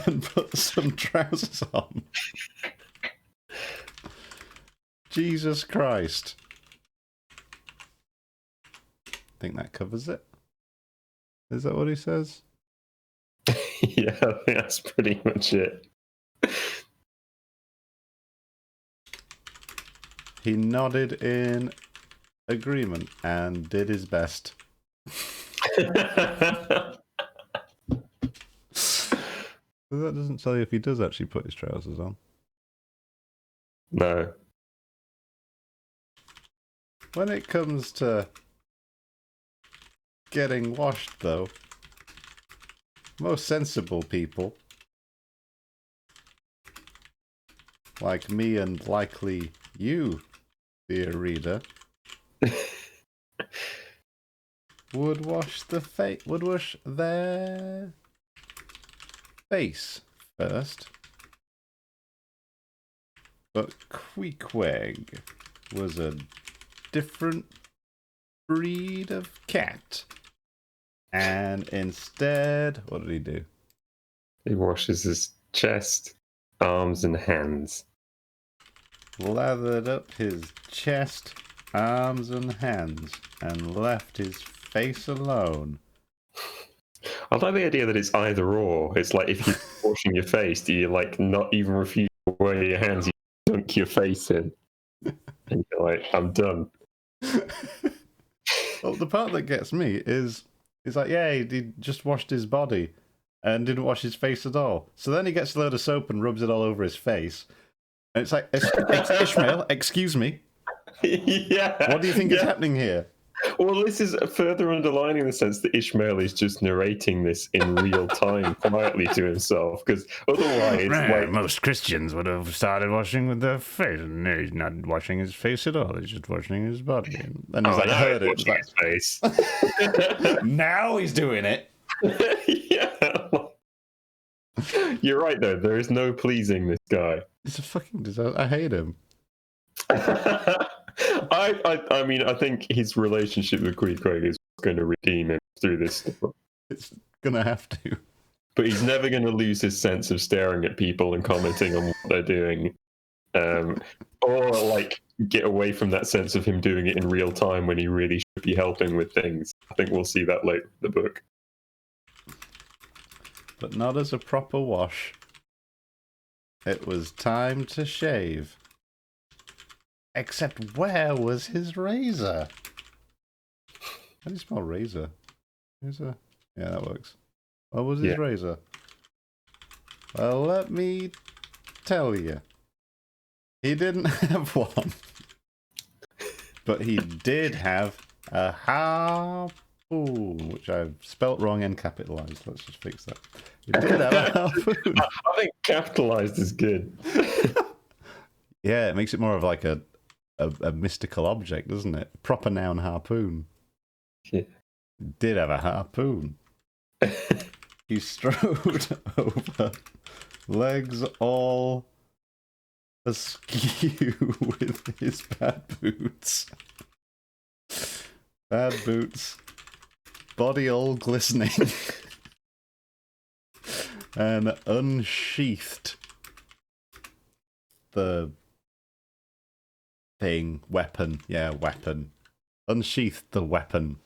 And put some trousers on. Jesus Christ. I think that covers it. Is that what he says? Yeah, I think that's pretty much it. He nodded in agreement and did his best. That doesn't tell you if he does actually put his trousers on. No. When it comes to getting washed, though, most sensible people, like me and likely you, dear reader, would wash their face first. But Queequeg was a different breed of cat. And instead, what did he do? He washes his chest, arms, and hands. Lathered up his chest, arms, and hands, and left his face alone. I like the idea that it's either or. It's like if you're washing your face, do you like not even refuse to wear your hands, you dunk your face in? And you're like, I'm done. Well, the part that gets me is like, yeah, he just washed his body and didn't wash his face at all. So then he gets a load of soap and rubs it all over his face. And it's like, Ishmael, excuse me. Yeah. What do you think is happening here? Well, this is further underlining the sense that Ishmael is just narrating this in real time quietly to himself, because otherwise... like, most Christians would have started washing with their face. No, he's not washing his face at all. He's just washing his body. And he's like, heard it. Like, his face. Now he's doing it. Yeah. You're right, though. There is no pleasing this guy. He's a fucking disaster. I hate him. I mean, I think his relationship with Queen Craig is going to redeem him through this stuff. It's gonna have to. But he's never going to lose his sense of staring at people and commenting on what they're doing. Or, like, get away from that sense of him doing it in real time when he really should be helping with things. I think we'll see that later in the book. But not as a proper wash. It was time to shave. Except where was his razor? How do you spell razor? Razor? Yeah, that works. Where was his razor? Well, let me tell you. He didn't have one. But he did have a harpoon, which I've spelt wrong and capitalized. Let's just fix that. He did have a harpoon. I think capitalized is good. Yeah, it makes it more of like a mystical object, doesn't it? Proper noun harpoon. Yeah. Did have a harpoon. He strode over, legs all askew with his bad boots. Bad boots. Body all glistening. And unsheathed the thing. Weapon. Yeah, weapon. Unsheathed the weapon.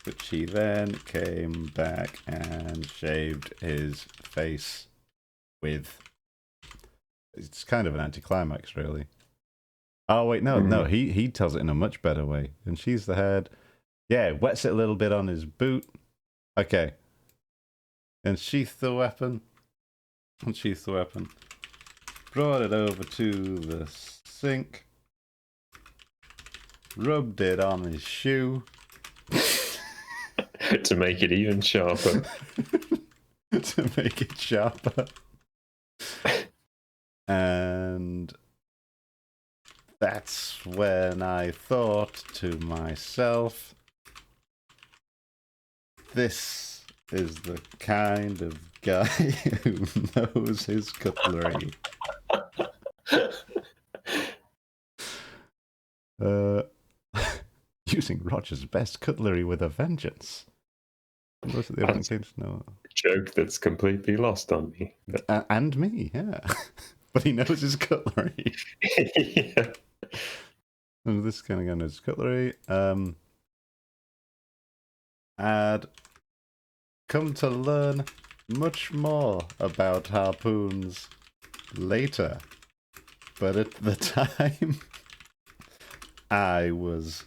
Which he then came back and shaved his face with. It's kind of an anticlimax, really. Oh, wait, no, he tells it in a much better way. And she's the head. Yeah, wets it a little bit on his boot. Okay. And sheath the weapon. Unsheath the weapon. Brought it over to the sink. Rubbed it on his shoe. To make it even sharper. To make it sharper. And that's when I thought to myself, this is the kind of guy who knows his cutlery. Using Roger's best cutlery with a vengeance. That's a joke that's completely lost on me. And me, yeah. But he knows his cutlery. Yeah. And this kind of guy knows his cutlery. I'd come to learn much more about harpoons later. But at the time, I was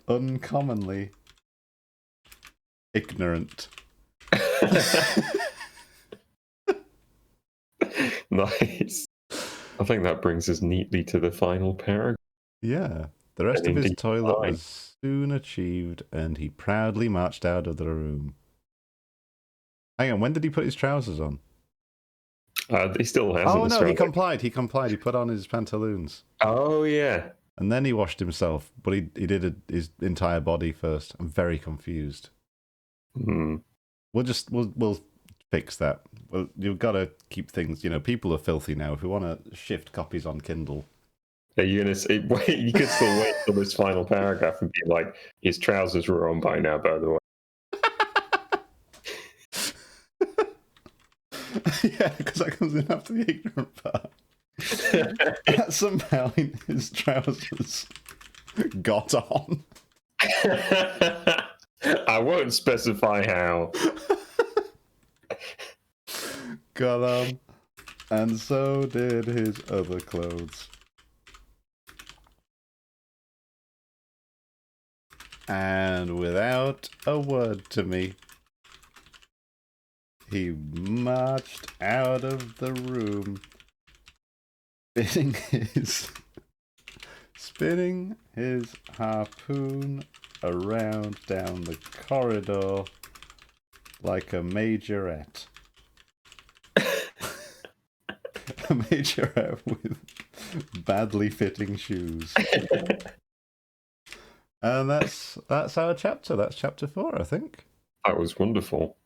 uncommonly ignorant. Nice. I think that brings us neatly to the final paragraph. Yeah. The rest of his toilet was soon achieved, and he proudly marched out of the room. Hang on, when did he put his trousers on? He still hasn't. Oh, no, he complied. He put on his pantaloons. Oh, yeah. And then he washed himself, but he did his entire body first. I'm very confused. Hmm. We'll fix that. Well, you've got to keep things, people are filthy now. If we want to shift copies on Kindle. Are you going to say, wait, you could still wait till this final paragraph and be like, his trousers were on by now, by the way. Yeah, because that comes in after the ignorant part. That somehow his trousers got on. I won't specify how. Got on. And so did his other clothes. And without a word to me, he marched out of the room, spinning his harpoon around down the corridor like a majorette. A majorette with badly fitting shoes. And that's our chapter. That's chapter 4, I think. That was wonderful.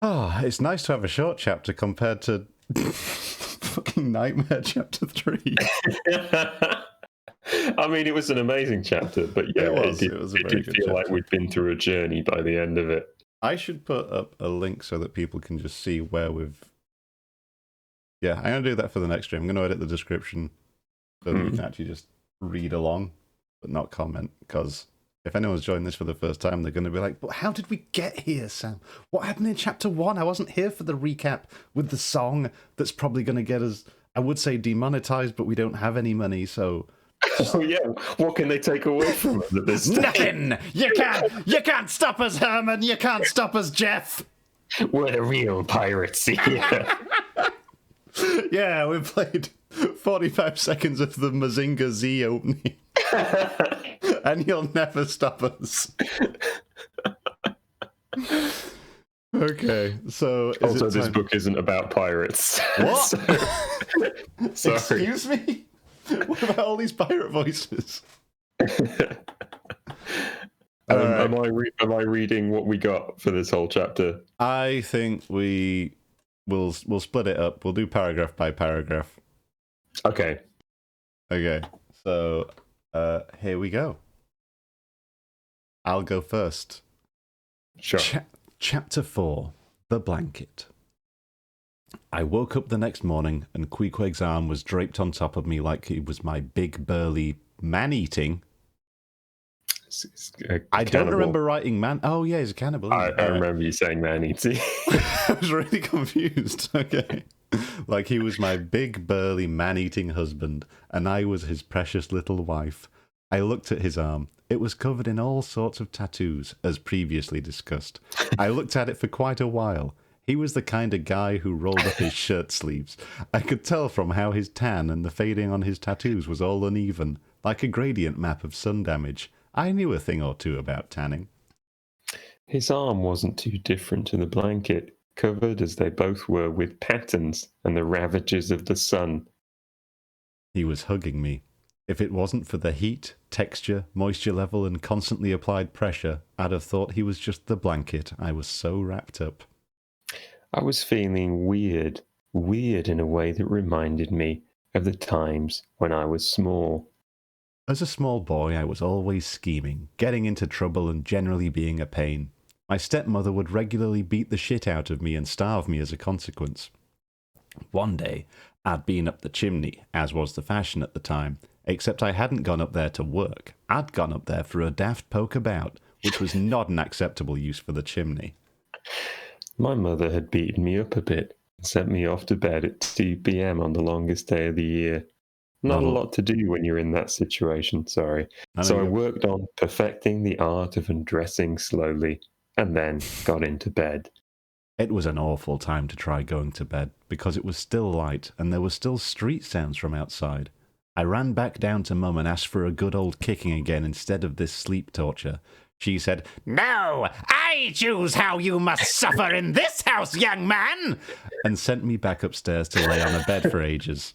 Oh, it's nice to have a short chapter compared to fucking Nightmare Chapter 3. I mean, it was an amazing chapter, but yeah, It was a it very did good feel like chapter. we'd been through a journey by the end of it. I should put up a link so that people can just see where we've... Yeah, I'm going to do that for the next stream. I'm going to edit the description so that you can actually just read along, but not comment, because if anyone's joined this for the first time, they're going to be like, but how did we get here, Sam? What happened in chapter 1? I wasn't here for the recap with the song that's probably going to get us, I would say, demonetized, but we don't have any money, so... Oh yeah, what can they take away from us at this stage? Nothing! You can't stop us, Herman! You can't stop us, Jeff! We're the real pirates here. Yeah, we played 45 seconds of the Mazinga Z opening. And you'll never stop us. Okay, so... Also, this book isn't about pirates. What? Sorry. Excuse me? What about all these pirate voices? Am I reading what we got for this whole chapter? I think we'll split it up. We'll do paragraph by paragraph. Okay. Okay. So here we go. I'll go first. Sure. Chapter 4: The Blanket. I woke up the next morning and Queequeg's arm was draped on top of me like he was my big burly man-eating. I don't remember writing man. Oh yeah, he's a cannibal. I remember you saying man-eating. I was really confused. Okay. Like he was my big burly man-eating husband and I was his precious little wife. I looked at his arm. It was covered in all sorts of tattoos, as previously discussed. I looked at it for quite a while. He was the kind of guy who rolled up his shirt sleeves. I could tell from how his tan and the fading on his tattoos was all uneven, like a gradient map of sun damage. I knew a thing or two about tanning. His arm wasn't too different to the blanket, covered as they both were with patterns and the ravages of the sun. He was hugging me. If it wasn't for the heat, texture, moisture level, and constantly applied pressure, I'd have thought he was just the blanket. I was so wrapped up. I was feeling weird in a way that reminded me of the times when I was small. As a small boy, I was always scheming, getting into trouble and generally being a pain. My stepmother would regularly beat the shit out of me and starve me as a consequence. One day, I'd been up the chimney, as was the fashion at the time, except I hadn't gone up there to work. I'd gone up there for a daft poke about, which was not an acceptable use for the chimney. My mother had beaten me up a bit and sent me off to bed at 2 p.m. on the longest day of the year. Not a lot to do when you're in that situation, sorry. So I worked on perfecting the art of undressing slowly and then got into bed. It was an awful time to try going to bed because it was still light and there were still street sounds from outside. I ran back down to Mum and asked for a good old kicking again instead of this sleep torture. She said, "No, I choose how you must suffer in this house, young man," and sent me back upstairs to lay on a bed for ages.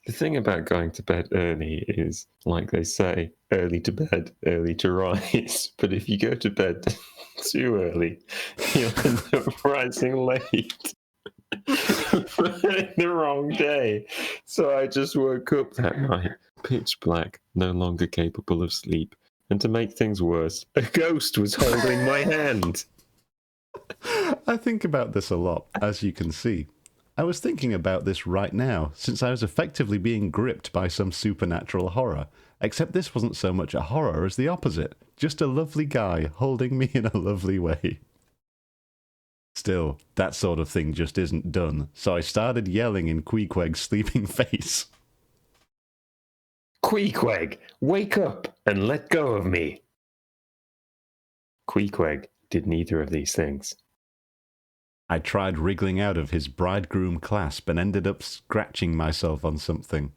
The thing about going to bed early is, like they say, early to bed, early to rise. But if you go to bed too early, you'll end up rising late. The wrong day. So I just woke up that night, pitch black, no longer capable of sleep. And to make things worse, a ghost was holding my hand. I think about this a lot, as you can see. I was thinking about this right now, since I was effectively being gripped by some supernatural horror, except this wasn't so much a horror as the opposite, just a lovely guy holding me in a lovely way. Still, that sort of thing just isn't done, so I started yelling in Queequeg's sleeping face. Queequeg, wake up and let go of me. Queequeg did neither of these things. I tried wriggling out of his bridegroom clasp and ended up scratching myself on something.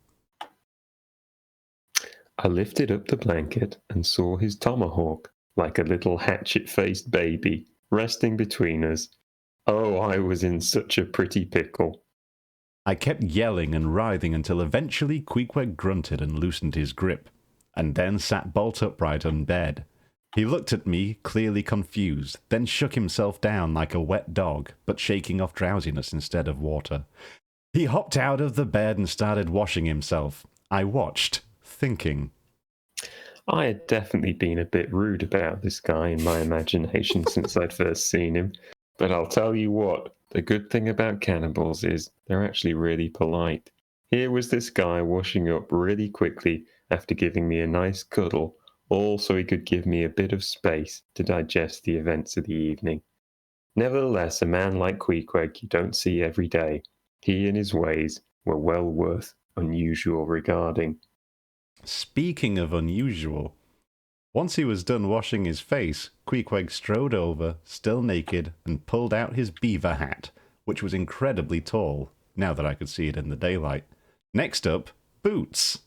I lifted up the blanket and saw his tomahawk, like a little hatchet-faced baby, resting between us. Oh, I was in such a pretty pickle. I kept yelling and writhing until eventually Queequeg grunted and loosened his grip, and then sat bolt upright on bed. He looked at me, clearly confused, then shook himself down like a wet dog, but shaking off drowsiness instead of water. He hopped out of the bed and started washing himself. I watched, thinking. I had definitely been a bit rude about this guy in my imagination since I'd first seen him. But I'll tell you what, the good thing about cannibals is they're actually really polite. Here was this guy washing up really quickly after giving me a nice cuddle, all so he could give me a bit of space to digest the events of the evening. Nevertheless, a man like Queequeg you don't see every day. He and his ways were well worth unusual regarding. Speaking of unusual, once he was done washing his face, Queequeg strode over, still naked, and pulled out his beaver hat, which was incredibly tall, now that I could see it in the daylight. Next up, boots.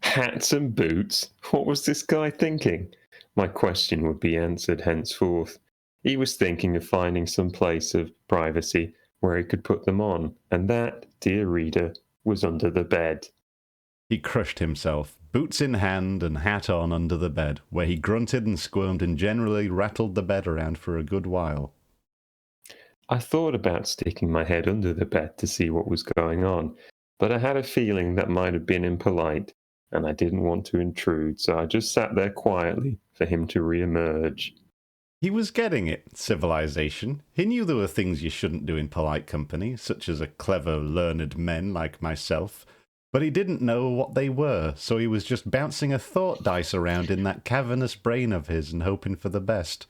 Hats and boots? What was this guy thinking? My question would be answered henceforth. He was thinking of finding some place of privacy where he could put them on, and that, dear reader, was under the bed. He crushed himself, boots in hand and hat on under the bed, where he grunted and squirmed and generally rattled the bed around for a good while. I thought about sticking my head under the bed to see what was going on, but I had a feeling that might have been impolite, and I didn't want to intrude, so I just sat there quietly for him to re-emerge. He was getting it, civilization. He knew there were things you shouldn't do in polite company, such as a clever, learned men like myself, but he didn't know what they were, so he was just bouncing a thought dice around in that cavernous brain of his and hoping for the best.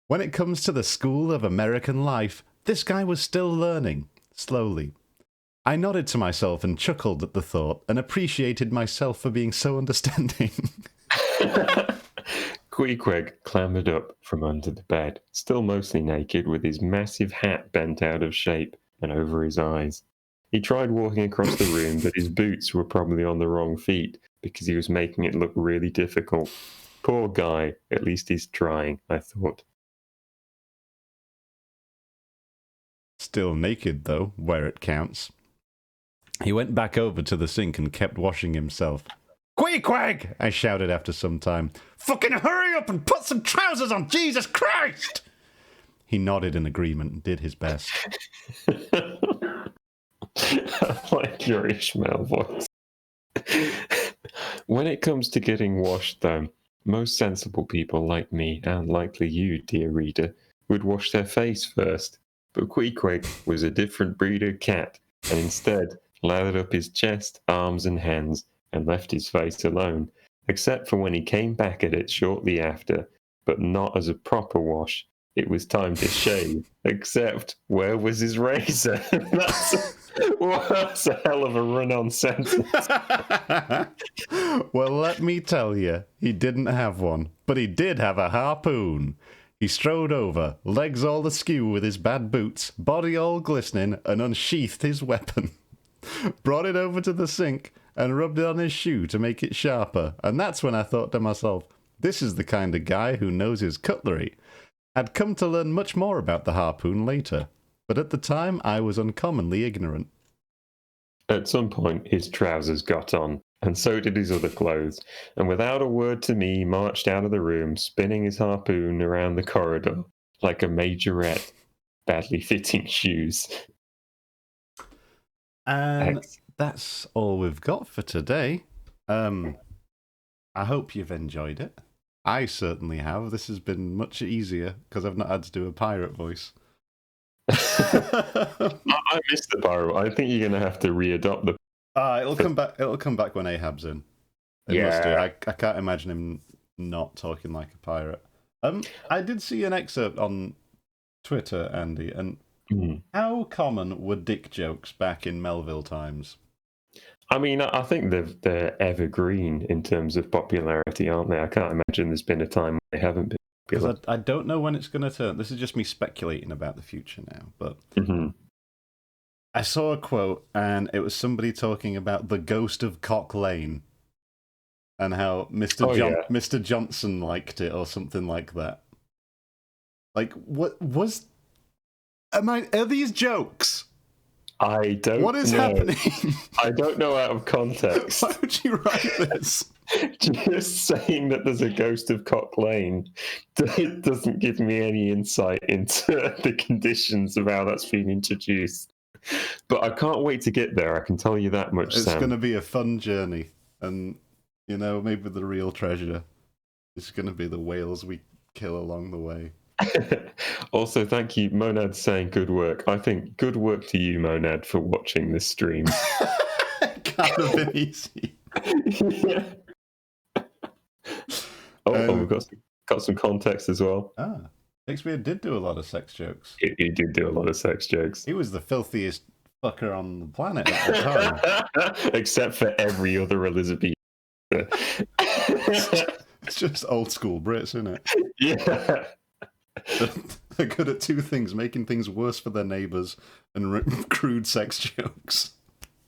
When it comes to the school of American life, this guy was still learning, slowly. I nodded to myself and chuckled at the thought and appreciated myself for being so understanding. Queequeg clambered up from under the bed, still mostly naked, with his massive hat bent out of shape and over his eyes. He tried walking across the room, but his boots were probably on the wrong feet because he was making it look really difficult. Poor guy, at least he's trying, I thought. Still naked, though, where it counts. He went back over to the sink and kept washing himself. Queequeg! I shouted after some time. Fucking hurry up and put some trousers on, Jesus Christ! He nodded in agreement and did his best. I like your Ishmael voice. When it comes to getting washed, though, most sensible people like me, and likely you, dear reader, would wash their face first. But Queequeg was a different breed of cat, and instead lathered up his chest, arms, and hands, and left his face alone, except for when he came back at it shortly after, but not as a proper wash. It was time to shave, except where was his razor? That's a hell of a run-on sentence. Well, let me tell you, he didn't have one, but he did have a harpoon. He strode over, legs all askew with his bad boots, body all glistening, and unsheathed his weapon. Brought it over to the sink and rubbed it on his shoe to make it sharper, and that's when I thought to myself, this is the kind of guy who knows his cutlery. I'd come to learn much more about the harpoon later, but at the time I was uncommonly ignorant. At some point, his trousers got on, and so did his other clothes, and without a word to me, he marched out of the room, spinning his harpoon around the corridor like a majorette, badly fitting shoes. And that's all we've got for today. I hope you've enjoyed it. I certainly have. This has been much easier because I've not had to do a pirate voice. I missed the pirate. I think you're going to have to readopt the. It'll come back. It'll come back when Ahab's in. It must do. I can't imagine him not talking like a pirate. I did see an excerpt on Twitter, Andy, and how common were dick jokes back in Melville times? I mean, I think they're evergreen in terms of popularity, aren't they? I can't imagine there's been a time when they haven't been popular. I don't know when it's going to turn. This is just me speculating about the future now, but I saw a quote, and it was somebody talking about the ghost of Cock Lane and how Mr. Johnson liked it or something like that. Like, what was... Are these jokes? I don't know. What is happening? I don't know out of context. Why would you write this? Just saying that there's a ghost of Cock Lane, it doesn't give me any insight into the conditions of how that's been introduced. But I can't wait to get there, I can tell you that much, It's Sam. going to be a fun journey. And, you know, maybe the real treasure is going to be the whales we kill along the way. Also, thank you, Monad, saying good work. I think good work to you, Monad, for watching this stream. Can't have been easy. Yeah. We've got some context as well. Shakespeare did do a lot of sex jokes. He did do a lot of sex jokes. He was the filthiest fucker on the planet at the time. Except for every other Elizabethan. It's just old school Brits, isn't it? Yeah. They're good at two things: making things worse for their neighbours and crude sex jokes.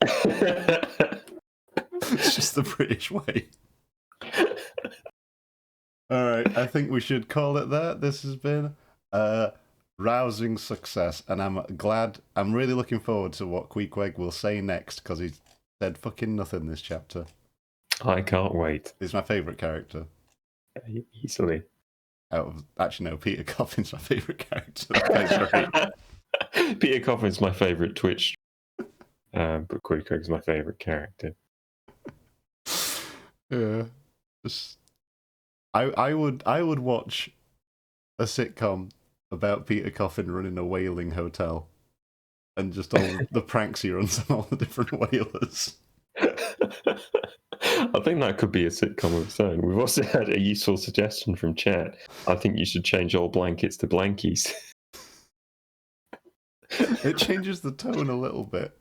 It's just the British way. Alright, I think we should call it there. This has been a rousing success, and I'm really looking forward to what Queequeg will say next, because he's said fucking nothing this chapter. I can't wait. He's my favourite character. Easily. Actually, no, Peter Coffin's my favourite character. Peter Coffin's my favourite Twitch, but Queequeg's my favourite character. Yeah, just I would watch a sitcom about Peter Coffin running a whaling hotel, and just all the pranks he runs on all the different whalers. I think that could be a sitcom of its own. We've also had a useful suggestion from chat. I think you should change all blankets to blankies. It changes the tone a little bit.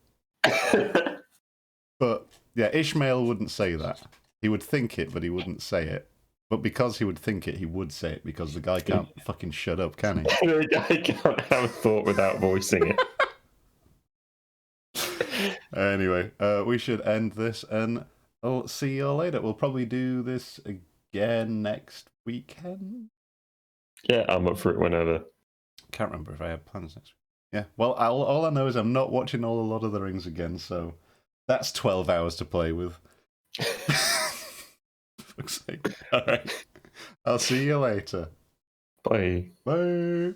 But yeah, Ishmael wouldn't say that. He would think it, but he wouldn't say it. But because he would think it, he would say it, because the guy can't fucking shut up, can he? The guy can't have a thought without voicing it. Anyway, we should end this, and I'll see you all later. We'll probably do this again next weekend. Yeah, I'm up for it whenever. Can't remember if I have plans next week. Yeah, well, all I know is I'm not watching all the Lord of the Rings again, so that's 12 hours to play with. Fuck's sake. All right. I'll see you later. Bye. Bye.